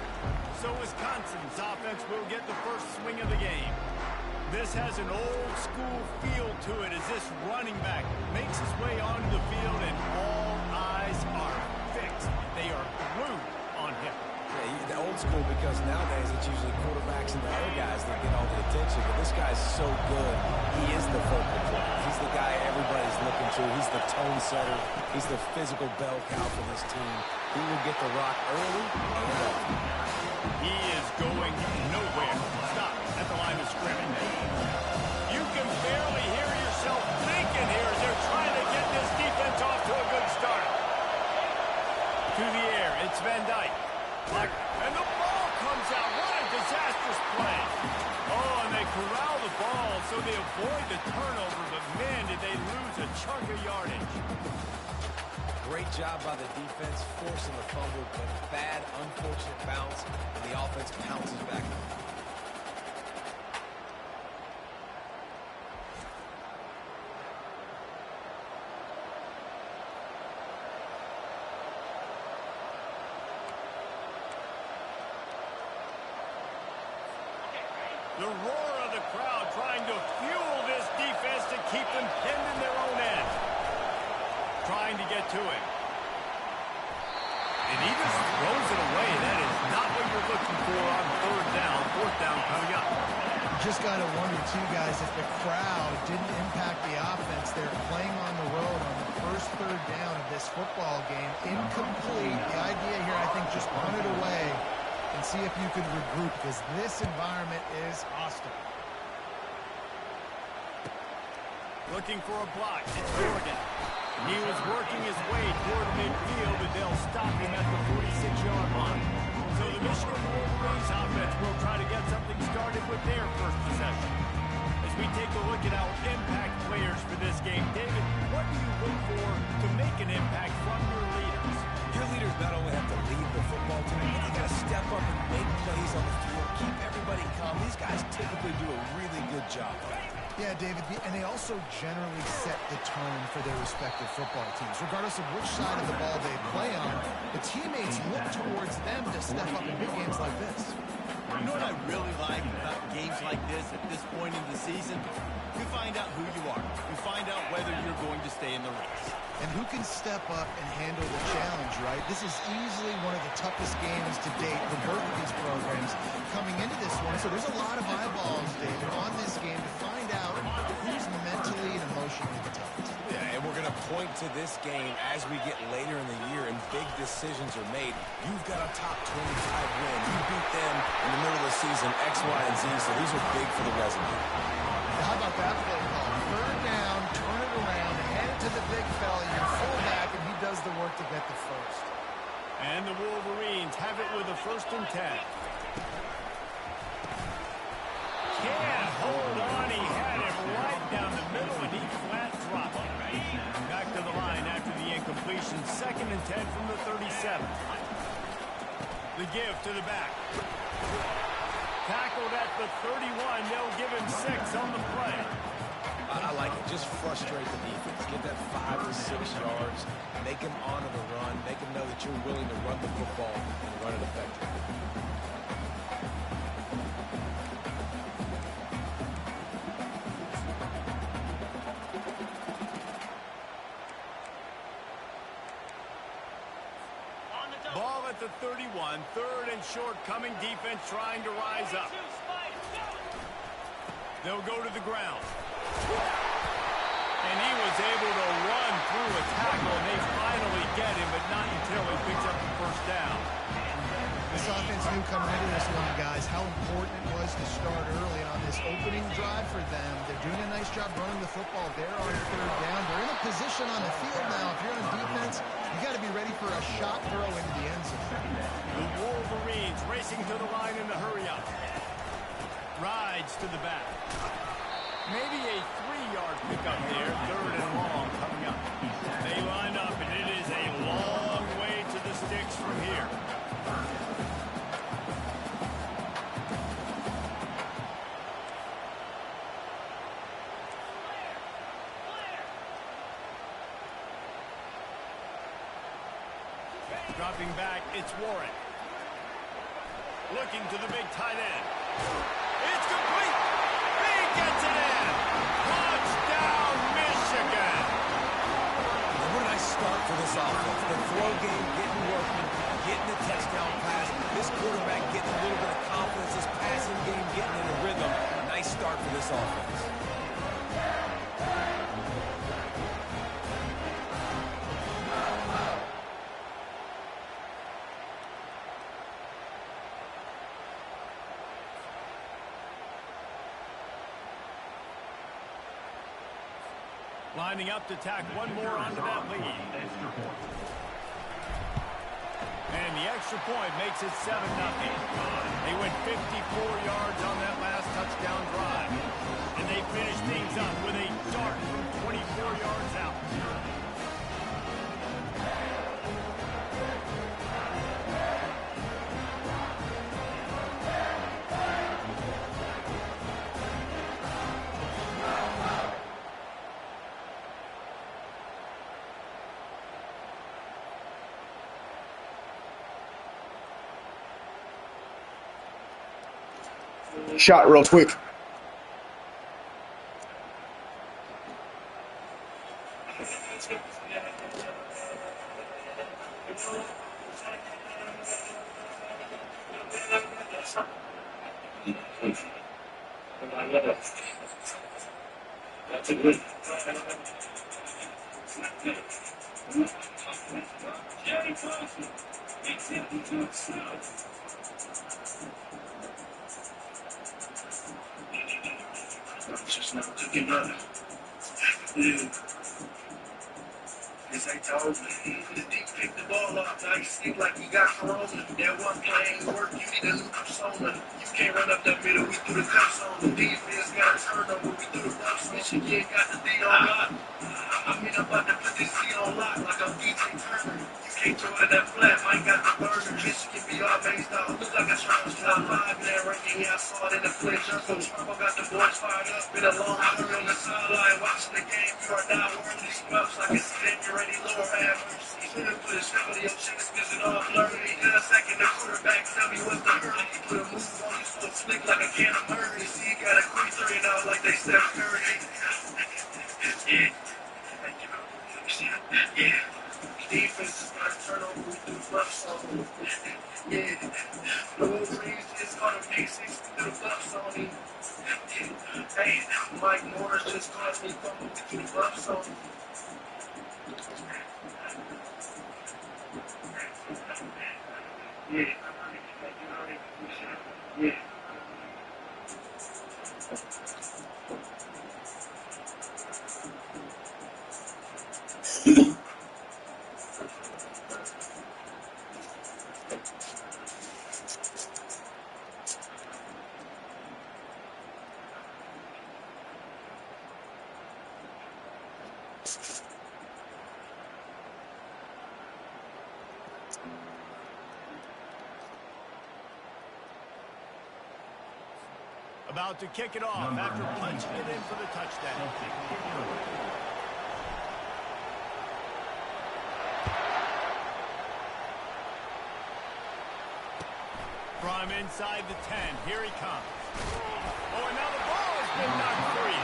So Wisconsin's offense will get the first swing of the game. This has an old-school feel to it as this running back makes his way onto the field and all eyes are fixed. They are glued on him. Yeah, the old school because nowadays it's usually quarterbacks and the other guys that get all the attention. But this guy's so good. He is the focal point. He's the guy everybody's looking to. He's the tone setter. He's the physical bell cow for this team. He will get the rock early and often. He is going nowhere. Stop at the line of scrimmage. You can barely hear yourself thinking here as they're trying to get this defense off to a good start. To the air, it's Van Dyke. And the ball comes out. What a disastrous play. Oh, and they corral the ball so they avoid the turnover, but man, did they lose a chunk of yardage. Great job by the defense, forcing the fumble, but bad, unfortunate bounce, and the offense pounces back. The roar of the crowd trying to fuel this defense to keep them pinned in their own end. Trying to get to him. And he just throws it away. That is not what you're looking for on third down. Fourth down coming up. You just got to wonder, too, guys, if the crowd didn't impact the offense. They're playing on the road on the first third down of this football game. Incomplete. The idea here, I think, just punt it away and see if you could regroup, because this environment is hostile. Looking for a block. It's Morgan. He was working his way toward midfield, but they'll stop him at the 46-yard line. So the Michigan Wolverines offense will try to get something started with their first possession. As we take a look at our impact players for this game, David, what do you look for to make an impact from your leaders? Your leaders not only have to lead the football team, but they got to step up and make plays on the field, keep everybody calm. These guys typically do a really good job. Yeah, David, and they also generally set the tone for their respective football teams. Regardless of which side of the ball they play on, the teammates look towards them to step up in big games like this. You know what I really like about games like this at this point in the season? You find out who you are. You find out whether you're going to stay in the race. And who can step up and handle the challenge, right? This is easily one of the toughest games to date for both of these programs coming into this one. So there's a lot of eyeballs, David, on this game to find out who's mentally and emotionally the toughest. Yeah, and we're going to point to this game as we get later in the year and big decisions are made. You've got a top 25 win. You beat them in the middle of the season, X, Y, and Z, so these are big for the resume. How about that play call? Third down, turn it around, hand it to the big fella, your fullback, and he does the work to get the first. And the Wolverines have it with a 1st and 10. Can't hold on. He had it right down the middle, and he flat dropped it. Back to the line after the incompletion. 2nd and 10 from the 37. The give to the back. Tackled at the 31. They'll give him 6 on the play. I like it. Just frustrate the defense. Get that 5 to 6 yards. Make them honor the run. Make them know that you're willing to run the football and run it effectively. Ball at the 31. 3rd and short coming. Defense trying to rise up. They'll go to the ground. And he was able to run through a tackle, and they finally get him, but not until he picks up the 1st down. This offense knew coming into this one, guys, how important it was to start early on this opening drive for them. They're doing a nice job running the football there on 3rd down. They're in a position on the field now. If you're on defense, you got to be ready for a shot throw into the end zone. The Wolverines racing to the line in the hurry-up. Rides to the back. Maybe a 3-yard pickup there. 3rd and long coming up. They line up, and it is a long way to the sticks from here. Dropping back, it's Warren. Looking to the big tight end. It's complete. He gets it in. Touchdown, Michigan. What a nice start for this offense. The throw game getting working, getting the touchdown pass. This quarterback getting a little bit of confidence. This passing game getting in a rhythm. Nice start for this offense. Lining up to tack one more onto that lead. And the extra point makes it 7-0. They went 54 yards on that last touchdown drive. And they finish things up with a dart from 24 yards out. Shot real quick. That's a good. Just not looking up. Yeah. As I told me, the deep picked the ball off nice, seemed like he got corona. That one play ain't work, you need a new persona. You can't run up that middle, we threw the cuffs on. The defense got a turnover, we threw the buffs. Michigan got the D on lock. I mean, I'm about to put this D on lock like I'm DJ Turner. You can't throw it that flat, Mike got the burner. Michigan be all based out, look like a charge to I'm live in that ranking, yeah, I saw it in the flinch. I'm so trouble, got the boys fired up. Been a long hurry on the sideline, watching the game, you are not worthy. Scrubs like it's sitting ready, lower half. Should've put a strip on your chest, cause it all blurry. In a second, the quarterback tell me what's the hurry. He put a move on you, so slick like a can of murder. See, he got a quick 3 and out like they Steph Curry. Yeah. Yeah. Defense is gonna turn over, we do buffs on him. Yeah. The Wolverines just caught a pick 6, we do the buffs on him. Hey, Mike Morris just caused me fumble, we do the buffs on him. Yeah. Yeah. About to kick it off after punching it in for the touchdown. From inside the 10, here he comes. Oh, and now the ball has been knocked free.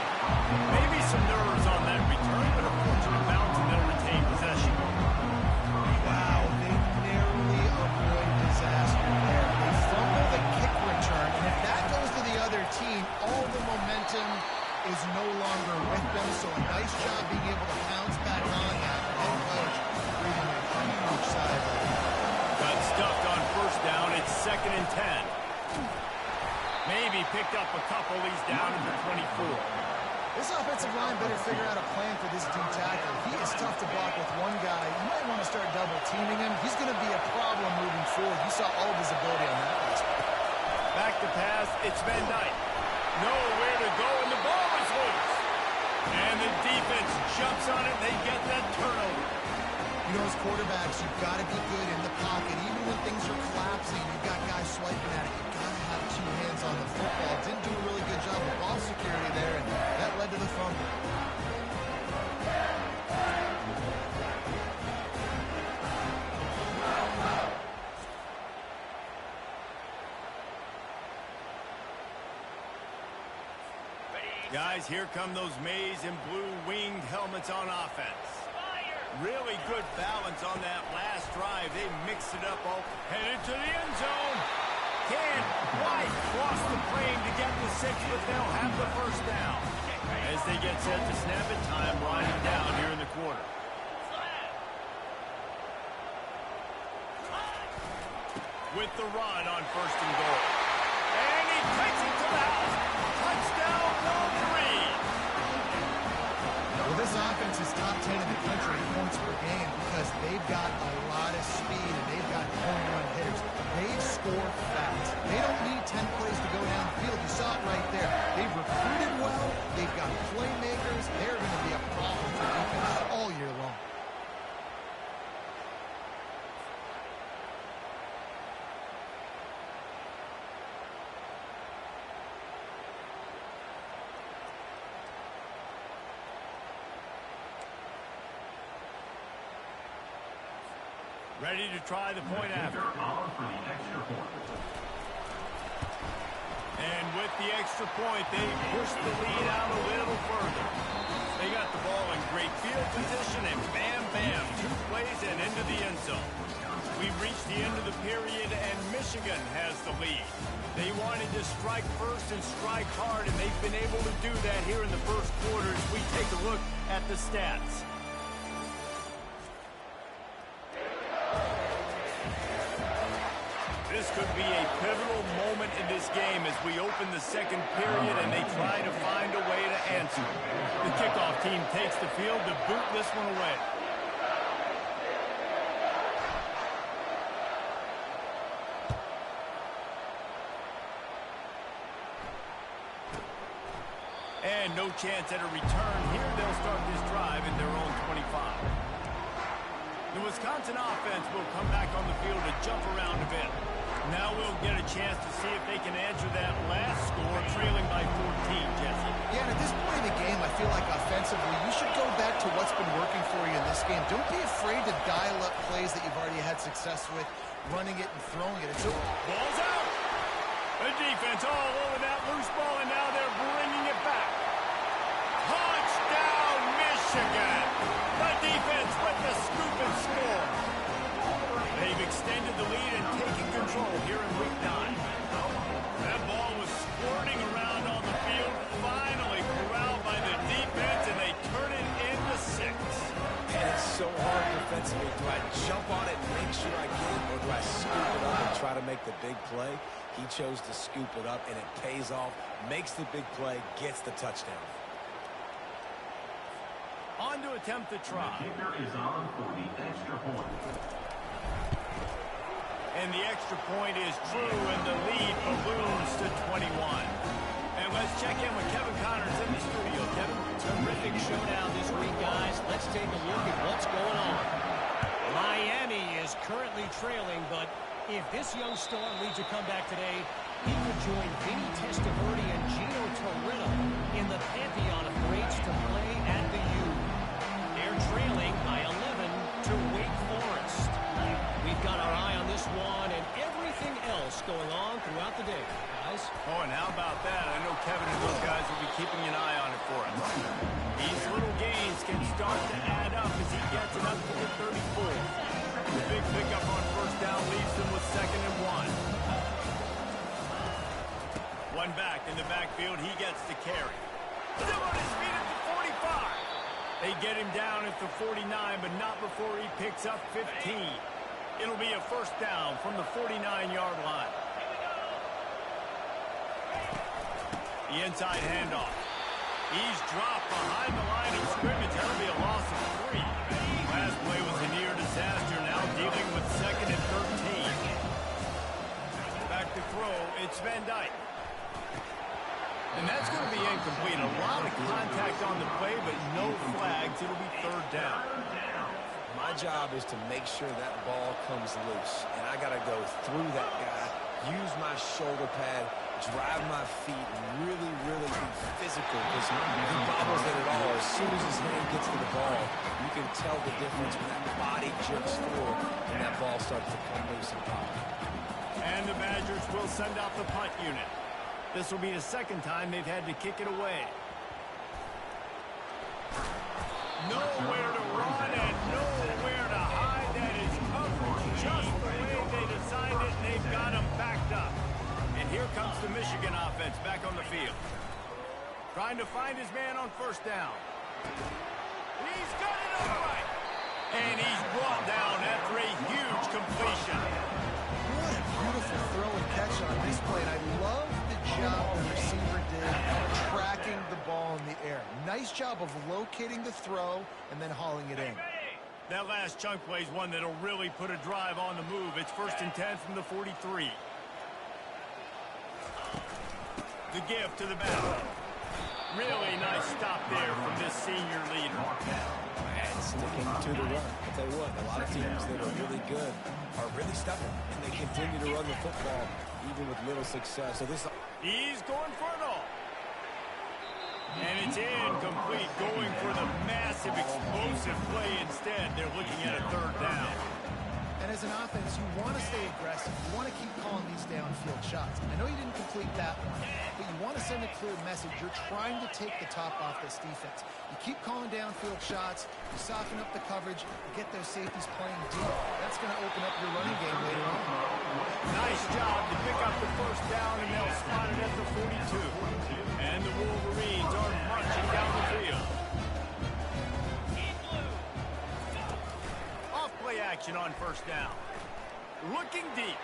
Maybe some nerves on that return, but a fortunate bounce and they'll retain possession. Wow, they narrowly avoid disaster there. They fumble the kick return, and if that goes to the other team, all the momentum is no longer with them. So a nice job being able to bounce back on that. Head coach breathing a huge sigh of relief. Got stuffed on first down. It's 2nd and 10. Maybe picked up a couple. He's down at the 24. This offensive line better figure out a plan for this D tackle. He is tough to block with one guy. You might want to start double teaming him. He's going to be a problem moving forward. You saw all of his ability on that last play. Back to pass. It's Van Dyke. Nowhere to go, and the ball is loose. And the defense jumps on it. They get that turnover. You know, as quarterbacks, you've got to be good in the pocket. Even when things are collapsing, you've got guys swiping at it. You've got to have 2 hands on the football. Didn't do a really good job of ball security there, and that led to the fumble. Guys, here come those maize and blue winged helmets on offense. Really good balance on that last drive. They mixed it up all. Headed to the end zone. Can't quite cross the plane to get the 6, but they'll have the first down. As they get set to snap it, time winding down here in the quarter. With the run on 1st and goal. And he takes it to the house. Touchdown, Wolverines. Well, this offense is top 10 in the country in points per game because they've got a lot of speed and they've got home run hitters. They score fast. They don't need 10 plays to go down the field. You saw it right there. They've recruited well. They've got playmakers. They're going to be a problem for defense all year long. Ready to try the point after. And with the extra point, they push the lead out a little further. They got the ball in great field position, and bam, bam, 2 plays and into the end zone. We've reached the end of the period, and Michigan has the lead. They wanted to strike first and strike hard, and they've been able to do that here in the first quarter as we take a look at the stats. This could be a pivotal moment in this game as we open the second period and they try to find a way to answer. The kickoff team takes the field to boot this one away. And no chance at a return here. They'll start this drive in their own 25. The Wisconsin offense will come back on the field to jump around a bit. Now we'll get a chance to see if they can answer that last score, trailing by 14, Jesse. Yeah, and at this point in the game, I feel like offensively, you should go back to what's been working for you in this game. Don't be afraid to dial up plays that you've already had success with, running it and throwing it. Ball's out. The defense all over that loose ball, and now they're bringing it back. Touchdown, Michigan. The defense with the scoop and score. They've extended the lead and taken control here in week 9. That ball was squirting around on the field, finally corralled by the defense, and they turn it into 6. And it's so hard defensively. Do I jump on it and make sure I get it, or do I scoop it up and try to make the big play? He chose to scoop it up, and it pays off, makes the big play, gets the touchdown. On to attempt the try. The kicker is on for the extra point. And the extra point is true, and the lead balloons to 21. And let's check in with Kevin Connors in the studio. Kevin? Terrific showdown this week, guys. Let's take a look at what's going on. Miami is currently trailing, but if this young star leads a comeback today, he could join Vinny Testaverde and Gino Toretta in the pantheon of greats to play at the U. They're trailing by 11 to Wake Forest. We've got our eye on this one and everything else going on throughout the day, guys. Oh, and how about that? I know Kevin and those guys will be keeping an eye on it for us. These little gains can start to add up as he gets it up to the 34. The big pickup on first down leaves them with 2nd and 1. One back in the backfield, he gets the carry. Still on his feet at the 45. They get him down at the 49, but not before he picks up 15. It'll be a first down from the 49-yard line. The inside handoff. He's dropped behind the line of scrimmage. That'll be a loss of 3. Last play was a near disaster, now dealing with 2nd and 13. Back to throw, it's Van Dyke. And that's going to be incomplete. A lot of contact on the play, but no flags. It'll be 3rd down. My job is to make sure that ball comes loose, and I got to go through that guy, use my shoulder pad, drive my feet, really, really be physical, because he bobbles it at all. As soon as his hand gets to the ball, you can tell the difference when that body jerks forward and that ball starts to come loose and pop. And the Badgers will send out the punt unit. This will be the 2nd time they've had to kick it away. Nowhere to run and nowhere to hide. That is coverage just the way they designed it, and they've got them backed up. And here comes the Michigan offense back on the field. Trying to find his man on first down. He's got it upright. And he's brought down after a huge completion. What a beautiful throw and catch on this play. And I love the job the receiver did tracking the ball in the air. Nice job of locating the throw and then hauling it in. That last chunk play is one that'll really put a drive on the move. It's 1st and 10 from the 43. The give to the back. Really nice stop there from this senior leader. And sticking to the run. I'll tell you what, a lot of teams that are really good are really stubborn, and they continue to run the football even with little success. So He's going for it all. And it's incomplete, going for the massive, explosive play instead. They're looking at a 3rd down. And as an offense, you want to stay aggressive. You want to keep calling these downfield shots. I know you didn't complete that one, but you want to send a clear message. You're trying to take the top off this defense. You keep calling downfield shots. You soften up the coverage. You get those safeties playing deep. That's going to open up your running game later on. Nice job to pick up the 1st down, and they'll spot it at the 42. And the Wolverines are marching down the field. Off-play action on 1st down. Looking deep.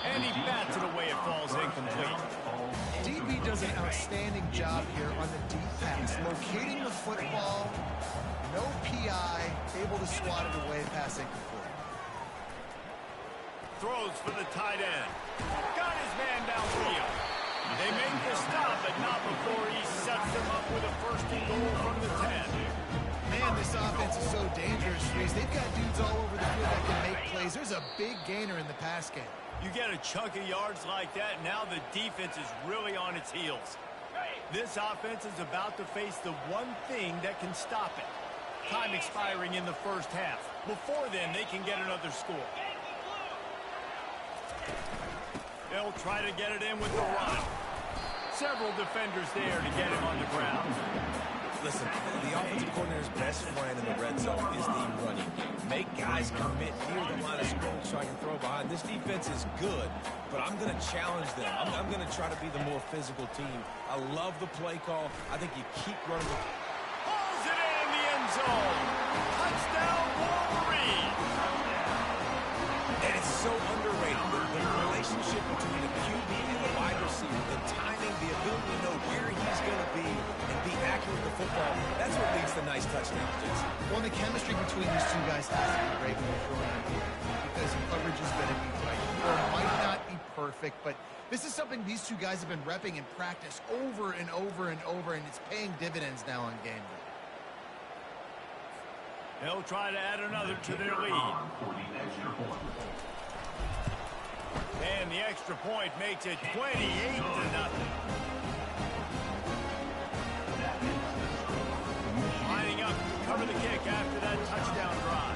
And he bats it away. It falls incomplete. DB does an outstanding job here on the deep pass. Locating the football, no PI, able to swat it away, pass incomplete. Throws for the tight end. Got his man downfield. They make the stop, but not before he sets them up with a 1st and goal from the 10. Man, this offense is so dangerous, Reese. They've got dudes all over the field that can make plays. There's a big gainer in the pass game. You get a chunk of yards like that, now the defense is really on its heels. This offense is about to face the one thing that can stop it. Time expiring in the 1st half. Before then, they can get another score. They'll try to get it in with the run. Several defenders there to get him on the ground. Listen, the offensive coordinator's best friend in the red zone is the running game. Make guys commit near the line of scrimmage so I can throw behind. This defense is good, but I'm going to challenge them. I'm going to try to be the more physical team. I love the play call. I think you keep running. Pulls it in the end zone. Touchdown, Wolverines. And it's so underrated. The relationship between the QB and the wide receiver, the timing, the ability to know where he's going to be and be accurate with the football, that's what leads to nice touchdowns, Jason. Well, the chemistry between these two guys has to be great when you're throwing on because the coverage is going to be tight. It might not be perfect, but this is something these two guys have been repping in practice over and over and over, and it's paying dividends now on game day. They'll try to add another to their lead. And the extra point makes it 28-0. Lining up to cover the kick after that touchdown drive.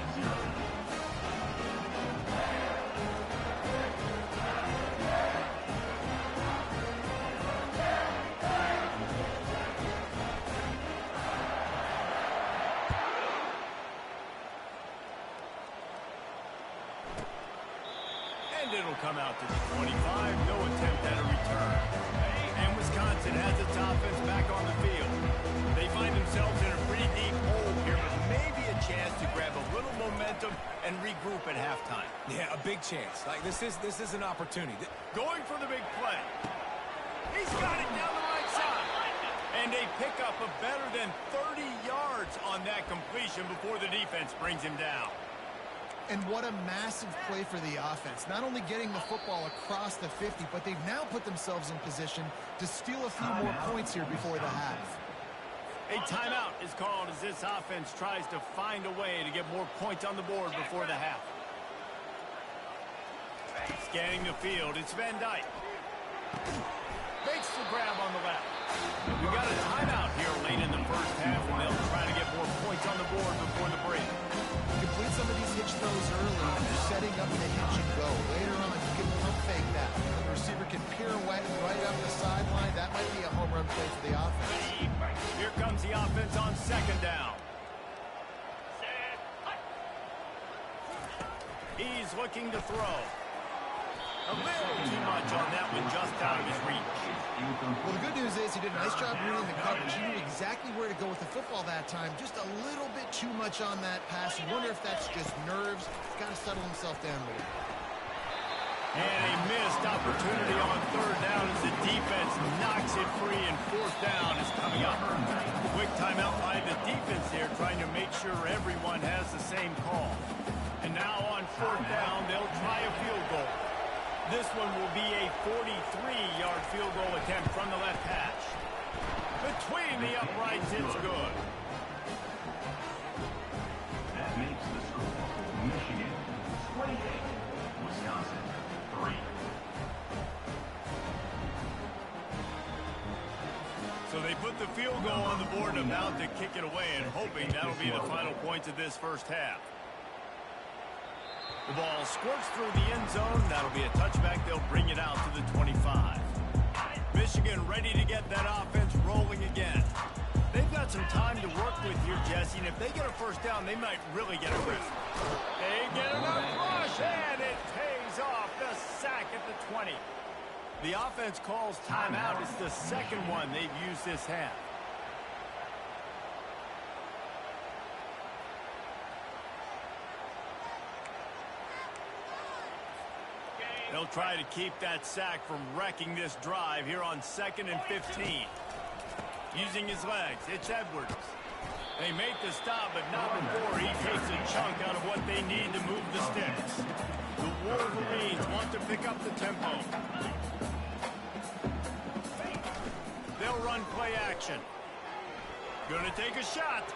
And it'll come out to the 25. No attempt at a return. And Wisconsin has its offense back on the field. They find themselves in a pretty deep hole here, but maybe a chance to grab a little momentum and regroup at halftime. Yeah, a big chance. Like this is an opportunity. Going for the big play. He's got it down the right side. And they pick up a better than 30 yards on that completion before the defense brings him down. And what a massive play for the offense. Not only getting the football across the 50, but they've now put themselves in position to steal a few more points here before the half. A timeout is called as this offense tries to find a way to get more points on the board before the half. Scanning the field, it's Van Dyke. Makes the grab on the left. We've got a timeout here late in the 1st half, and they'll try to get more points on the board before the break. Complete some of these hitch throws early. You're setting up the hitch and go. Later on, you can pump fake that. The receiver can pirouette right up the sideline. That might be a home run play for the offense. Here comes the offense on 2nd down. He's looking to throw. A little too much on that one, just out of his reach. Well, the good news is he did a nice job reading the coverage. He knew exactly where to go with the football that time. Just a little bit too much on that pass. You wonder if that's just nerves. He's got to settle himself down a little. And a missed opportunity on third down as the defense knocks it free, and fourth down is coming up. Quick timeout by the defense here, trying to make sure everyone has the same call. And now on fourth down, they'll try a field goal. This one will be a 43-yard field goal attempt from the left hash. Between the uprights, it's good. That makes the score Michigan 28, Wisconsin 3. So they put the field goal on the board and about to kick it away, and hoping that'll be the final points of this first half. The ball squirts through the end zone. That'll be a touchback. They'll bring it out to the 25. Michigan ready to get that offense rolling again. They've got some time to work with here, Jesse, and if they get a first down, they might really get a risk. They get enough rush, and it pays off. The sack at the 20. The offense calls timeout. It's the second one they've used this half. They'll try to keep that sack from wrecking this drive here on 2nd and 15. Using his legs, it's Edwards. They make the stop, but not before he takes a chunk out of what they need to move the sticks. The Wolverines want to pick up the tempo. They'll run play action. Gonna take a shot.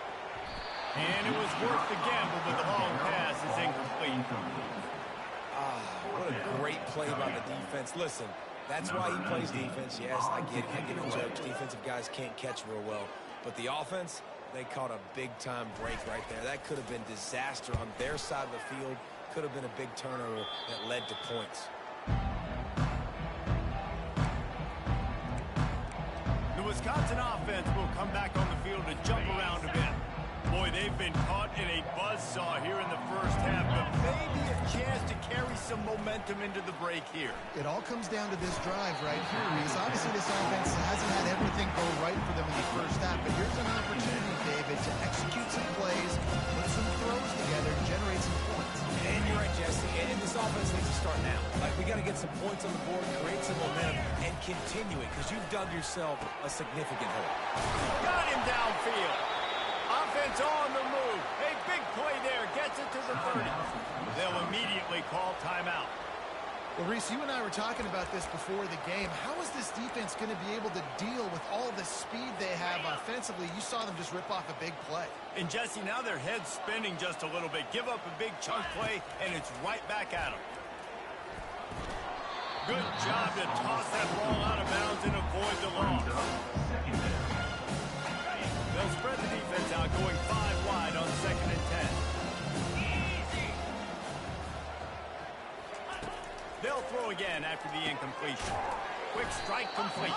And it was worth the gamble, but the long pass is incomplete. What a great play by the defense. Listen, that's why he plays defense. Yes, I get the jokes. Defensive guys can't catch real well. But the offense, they caught a big-time break right there. That could have been disaster on their side of the field. Could have been a big turnover that led to points. The Wisconsin offense will come back on the field to jump around a bit. Boy, they've been caught in a buzzsaw here in the first half, but maybe a chance to carry some momentum into the break here. It all comes down to this drive right here, Reese. Obviously, this offense hasn't had everything go right for them in the first half, but here's an opportunity, David, to execute some plays, put some throws together, and generate some points. And you're right, Jesse. And this offense needs to start now. Like, we got to get some points on the board, create some momentum, and continue it, because you've dug yourself a significant hole. Got him downfield. Offense on the move. A big play there. Gets it to the 30. They'll immediately call timeout. Well, Reese, you and I were talking about this before the game. How is this defense going to be able to deal with all the speed they have offensively? You saw them just rip off a big play. And, Jesse, now their head's spinning just a little bit. Give up a big chunk play, and it's right back at them. Good job to toss that ball out of bounds and avoid the loss. They'll spread the defense out, going 5 wide on 2nd and 10. They'll throw again after the incompletion. Quick strike complete.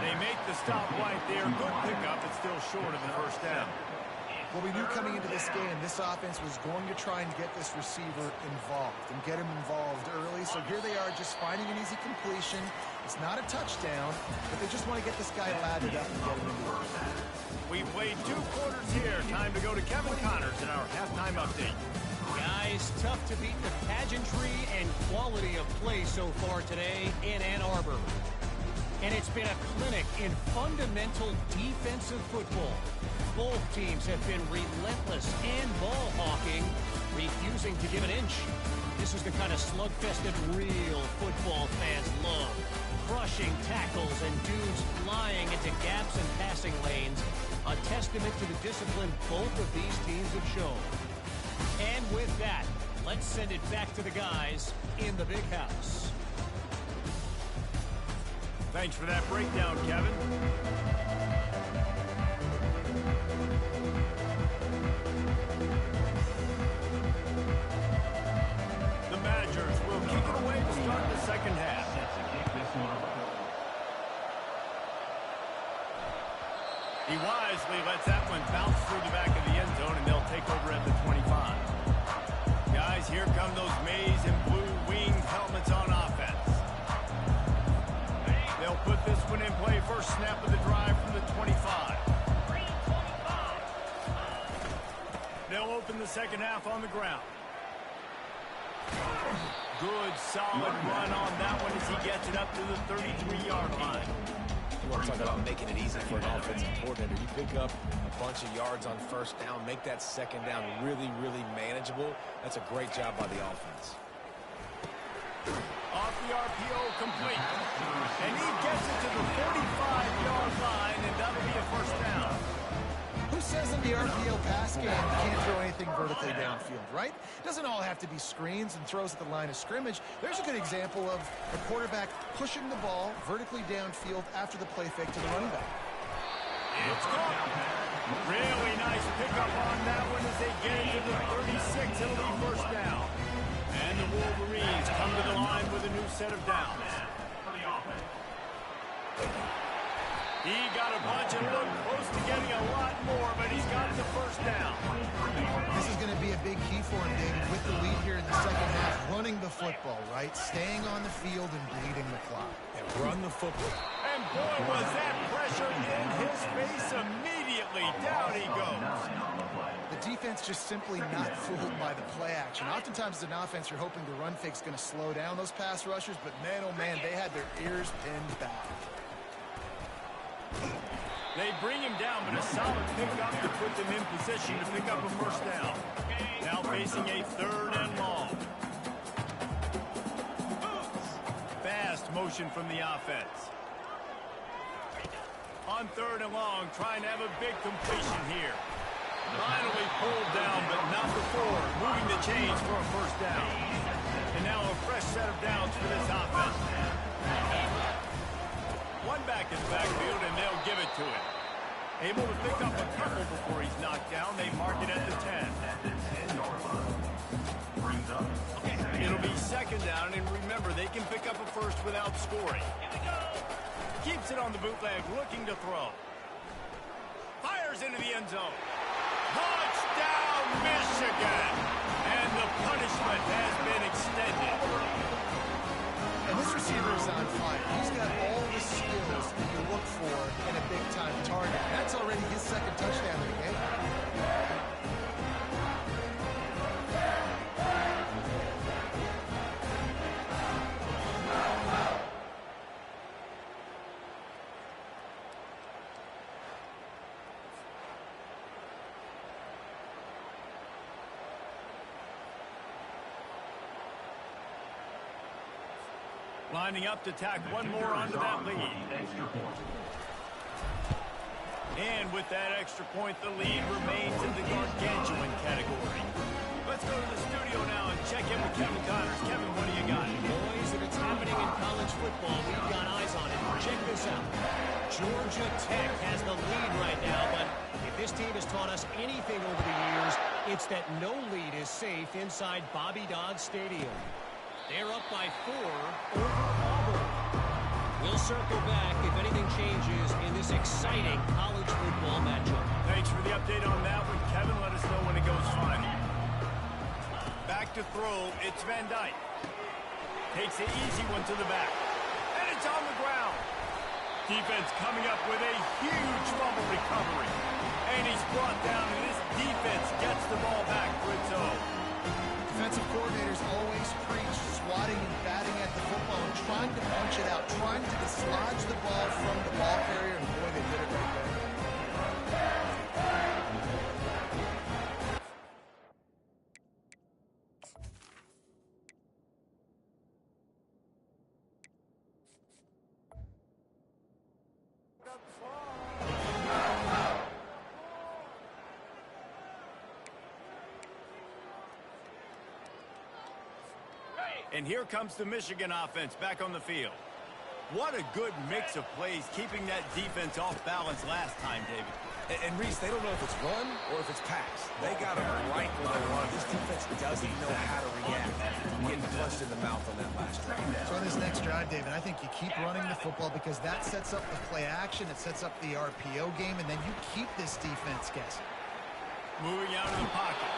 They make the stop right there. Good pickup, but still short of the first down. Well, we knew coming into this game, this offense was going to try and get this receiver involved and get him involved early. So here they are just finding an easy completion. It's not a touchdown, but they just want to get this guy lathered up and get him into the game. We played 2 quarters here. Time to go to Kevin Connors in our halftime update. Guys, tough to beat the pageantry and quality of play so far today in Ann Arbor. And it's been a clinic in fundamental defensive football. Both teams have been relentless and ball hawking, refusing to give an inch. This is the kind of slugfest that real football fans love. Crushing tackles and dudes flying into gaps and passing lanes. A testament to the discipline both of these teams have shown. And with that, let's send it back to the guys in the big house. Thanks for that breakdown, Kevin. The Badgers will kick it away to start the second half. He wisely lets that one bounce through the back of the end zone, and they'll take over at the 25. Guys, here come those maize and blue winged helmets on offense. They'll put this one in play. First snap of the drive from the 25. They'll open the second half on the ground. Good, solid run on that one as he gets it up to the 33-yard line. You want to talk about making it easy for an offensive coordinator. You pick up a bunch of yards on first down, make that second down really, really manageable. That's a great job by the offense. Off the RPO, complete. And he gets it to the 45-yard line, and that'll be a first down. Who says in the RPO pass game you can't throw anything vertically downfield, right? It doesn't all have to be screens and throws at the line of scrimmage. There's a good example of a quarterback pushing the ball vertically downfield after the play fake to the running back. It's caught. Really nice pickup on that one as they get it to the 36. It'll be first down. And the Wolverines come to the line with a new set of downs. He got a bunch and looked close to getting a lot more, but he's got the first down. This is going to be a big key for him, David, with the lead here in the second half. Running the football, right? Staying on the field and bleeding the clock. And run the football. And boy, was that pressure in his face immediately. Down he goes. The defense just simply not fooled by the play action. Oftentimes as an offense, you're hoping the run fake's going to slow down those pass rushers, but man, oh man, they had their ears pinned back. They bring him down, but a solid pickup to put them in position to pick up a first down. Now facing a third and long. Fast motion from the offense. On third and long, trying to have a big completion here. Finally pulled down, but not before. Moving the chains for a first down. And now a fresh set of downs for this offense. One back in the backfield, and they'll give it to him. Able to pick up a couple before he's knocked down. They mark it at the 10. It'll be second down, and remember, they can pick up a first without scoring. Keeps it on the bootleg, looking to throw. Fires into the end zone. Touchdown, Michigan! And the punishment has been extended. And this receiver is on fire. He's got all the skills that you look for in a big-time target. That's already his second touchdown of the game. Lining up to tack one more onto that lead. And with that extra point, the lead remains in the gargantuan category. Let's go to the studio now and check in with Kevin Connors. Kevin, what do you got? Boys, if it's happening in college football, we've got eyes on it. Check this out. Georgia Tech has the lead right now, but if this team has taught us anything over the years, it's that no lead is safe inside Bobby Dodd Stadium. They're up by 4 over Auburn. We'll circle back if anything changes in this exciting college football matchup. Thanks for the update on that one, Kevin. Let us know when it goes final. Back to throw, it's Van Dyke. Takes the easy one to the back. And it's on the ground. Defense coming up with a huge fumble recovery. And he's brought down, and this defense gets the ball back for its own. Defensive coordinators always preach swatting and batting at the football and trying to punch it out, trying to dislodge the ball from the ball carrier, and boy, they did it right there. And here comes the Michigan offense back on the field. What a good mix of plays, keeping that defense off balance last time, David. And Reese, they don't know if it's run or if it's pass. They got them right when they run. This defense doesn't know how to react. Getting punched in the mouth on that last drive. So on this next drive, David, I think you keep running the football because that sets up the play action, it sets up the RPO game, and then you keep this defense guessing. Moving out of the pocket.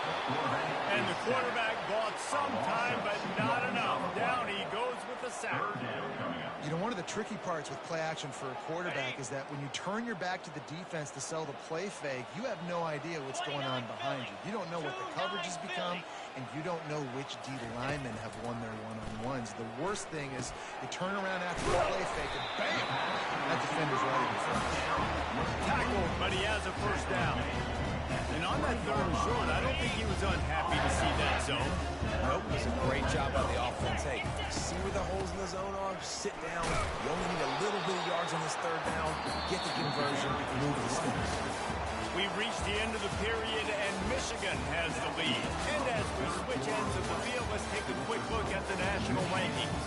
And the quarterback bought some time, but not enough. Down he goes with the sack. You You know, one of the tricky parts with play action for a quarterback is that when you turn your back to the defense to sell the play fake, you have no idea what's going on behind you. You don't know what the coverage has become, and you don't know which D linemen have won their one-on-ones. The worst thing is you turn around after the play fake, and bam! That defender's right in front. Tackled, but he has a first down. And on that third and short, I don't think he was unhappy to see that zone. Nope, it was a great job by the offense. Hey, see where the holes in the zone are? Sit down. You only need a little bit of yards on this third down. Get the conversion. Move the sticks. We've reached the end of the period, and Michigan has the lead. And as we switch ends of the field, let's take a quick look at the national rankings.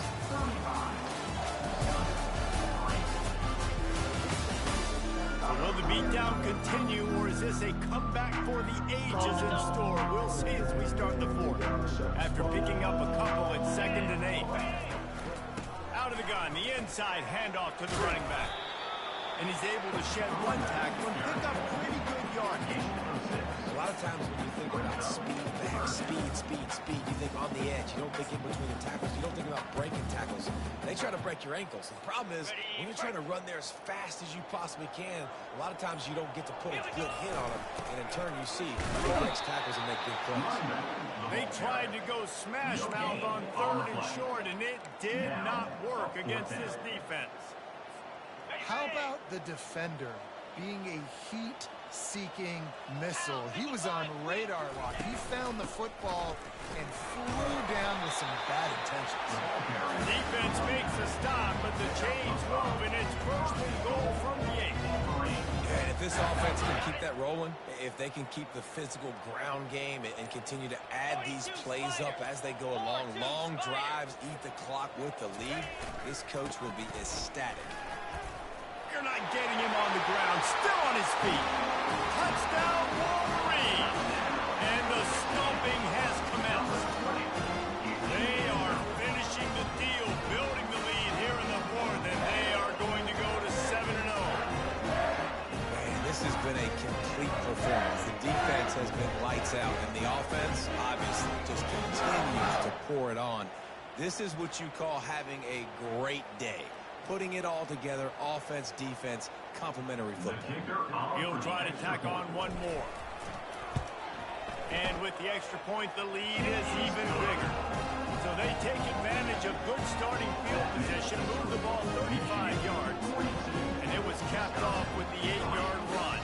Will the beatdown continue, or is this a comeback for the ages in store? We'll see as we start the fourth. After picking up a couple at 2nd and 8. Out of the gun, the inside handoff to the running back. And he's able to shed one tackle and pick up pretty good yardage. A lot of times when you think about speed, back, speed, you think on the edge. You don't think in between the tackles. You don't think about breaking tackles. They try to break your ankles. The problem is when you're trying to run there as fast as you possibly can, a lot of times you don't get to put a good hit on them. And in turn, you see he breaks tackles and make big plays. They tried to go smash mouth on 3rd and short, and it did not work against this defense. How about the defender being a heat-seeking missile? He was on radar lock. He found the football and flew down with some bad intentions. Defense makes a stop, but the chains move, and it's 1st and goal from the 8. And if this offense can keep that rolling, if they can keep the physical ground game and continue to add these plays up as they go along, long drives, eat the clock with the lead, this coach will be ecstatic. You're not getting him on the ground, still on his feet. Touchdown, Wolverines! And the stomping has commenced. They are finishing the deal, building the lead here in the 4th, and they are going to go to 7-0. Man, this has been a complete performance. The defense has been lights out, and the offense obviously just continues to pour it on. This is what you call having a great day. Putting it all together, offense, defense, complementary football. He'll try to tack on one more. And with the extra point, the lead is even bigger. So they take advantage of good starting field position, move the ball 35 yards. And it was capped off with the 8-yard run.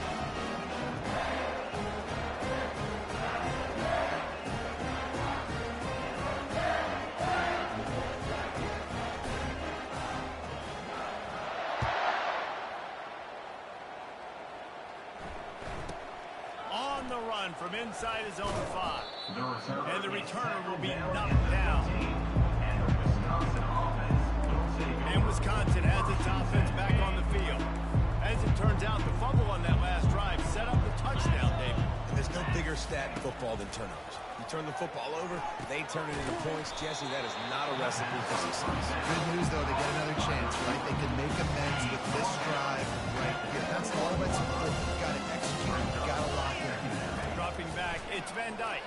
The run from inside his own 5. And the returner will be knocked down. And Wisconsin has its offense back on the field. As it turns out, the fumble on that last drive set up the touchdown, David. And there's no bigger stat in football than turnovers. You turn the football over, they turn it into points. Jesse, that is not a recipe for success. Good news, though, they get another chance, right? They can make amends with this drive right here. That's all that's important. You've got to execute. You've got to lock in. Dropping back, it's Van Dyke.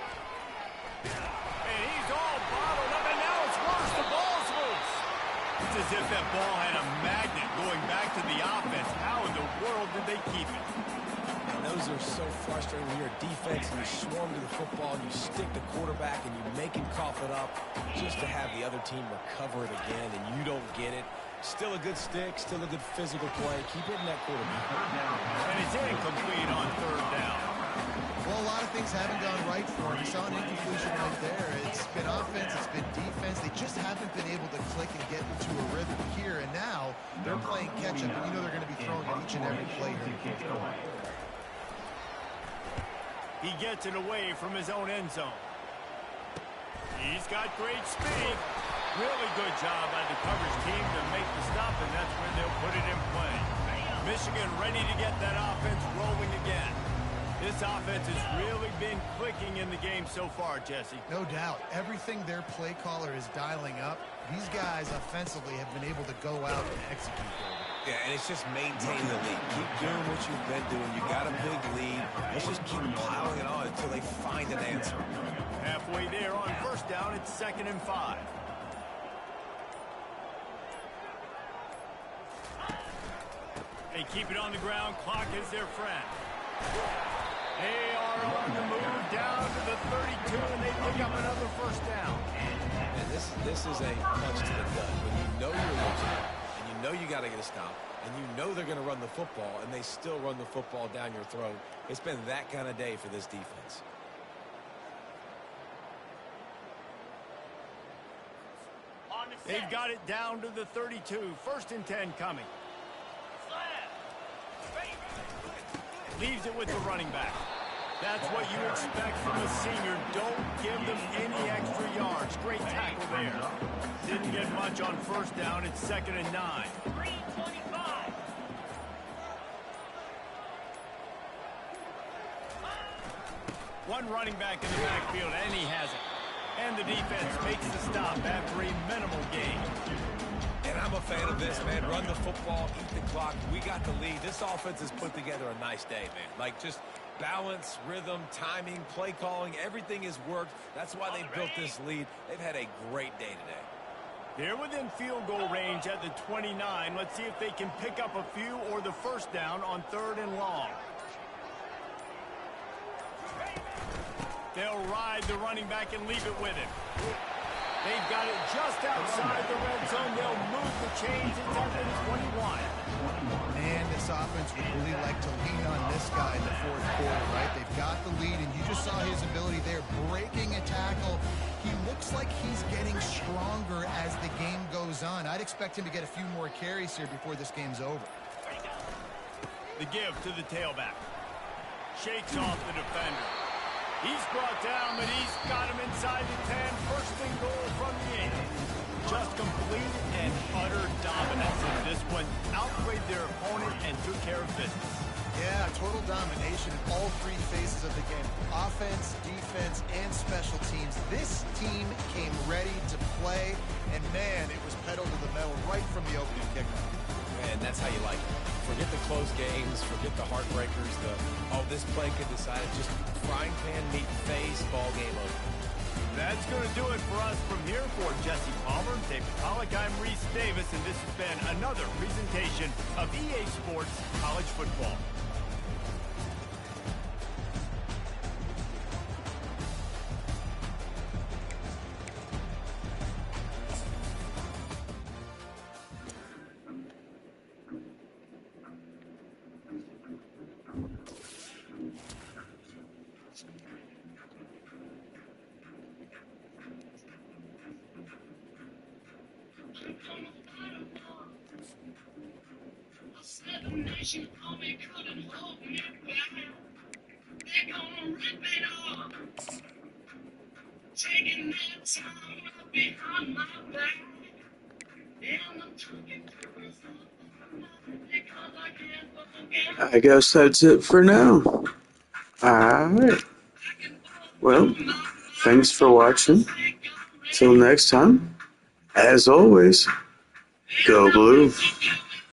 And he's all bottled up, and now it's worse. The ball's loose. It's as if that ball had a magnet going back to the offense. How in the world did they keep it? And those are so frustrating when you're a defense and you swarm to the football and you stick the quarterback and you make him cough it up just to have the other team recover it again and you don't get it. Still a good stick, still a good physical play. Keep hitting that quarterback. And it's incomplete on 3rd down. Well, a lot of things haven't gone right for him. You saw an inconclusion right there. It's been offense, it's been defense. They just haven't been able to click and get into a rhythm here. And now they're playing catch-up, and you know they're going to be throwing at each and every play here. He gets it away from his own end zone. He's got great speed. Really good job by the coverage team to make the stop, and that's where they'll put it in play. Michigan ready to get that offense rolling again. This offense has really been clicking in the game so far, Jesse. No doubt. Everything their play caller is dialing up, these guys offensively have been able to go out and execute. Yeah, and it's just maintain the lead. Keep doing what you've been doing. You got a big lead. Let's just keep piling it on until they find an answer. Halfway there on 1st down, it's 2nd and 5. They keep it on the ground. Clock is their friend. They are on the move down to the 32, and they pick up another first down. And this is a punch to the gut. When you know you're losing, and you know you got to get a stop, and you know they're going to run the football, and they still run the football down your throat. It's been that kind of day for this defense. They've got it down to the 32. 1st and 10 coming. Leaves it with the running back. That's what you expect from a senior. Don't give them any extra yards. Great tackle there. Didn't get much on 1st down. It's 2nd and 9. 3:25. One running back in the backfield, and he has it. And the defense makes the stop after a minimal gain. And I'm a fan of this, man. Run the football, eat the clock. We got the lead. This offense has put together a nice day, man. Like, just balance, rhythm, timing, play calling, everything has worked. That's why they built this lead. They've had a great day today. They're within field goal range at the 29. Let's see if they can pick up a few or the 1st down on 3rd and long. They'll ride the running back and leave it with him. They've got it just outside the red zone. They'll move the chains. It's up in 21. Man, this offense would really like to lean on this guy in the 4th quarter, right? They've got the lead, and you just saw his ability there, breaking a tackle. He looks like he's getting stronger as the game goes on. I'd expect him to get a few more carries here before this game's over. The give to the tailback. Shakes off the defender. He's brought down, but he's got him inside the 10. 1st and goal from the 8. Just complete and utter dominance in this one. Outplayed their opponent and took care of business. Yeah, total domination in all 3 phases of the game. Offense, defense, and special teams. This team came ready to play, and man, it was pedal to the metal right from the opening kickoff. Man, that's how you like it. Forget the close games, forget the heartbreakers, this play could decide it. Just frying pan meat face, ball game over. That's going to do it for us from here. For Jesse Palmer, David Pollack, I'm Reese Davis, and this has been another presentation of EA Sports College Football. Nation only couldn't hold me back. They're gonna rip it off. Taking that time up behind my back. And I'm talking to myself because I can't forget. I guess that's it for now. Alright. Well, thanks for watching. Till next time, as always, go blue.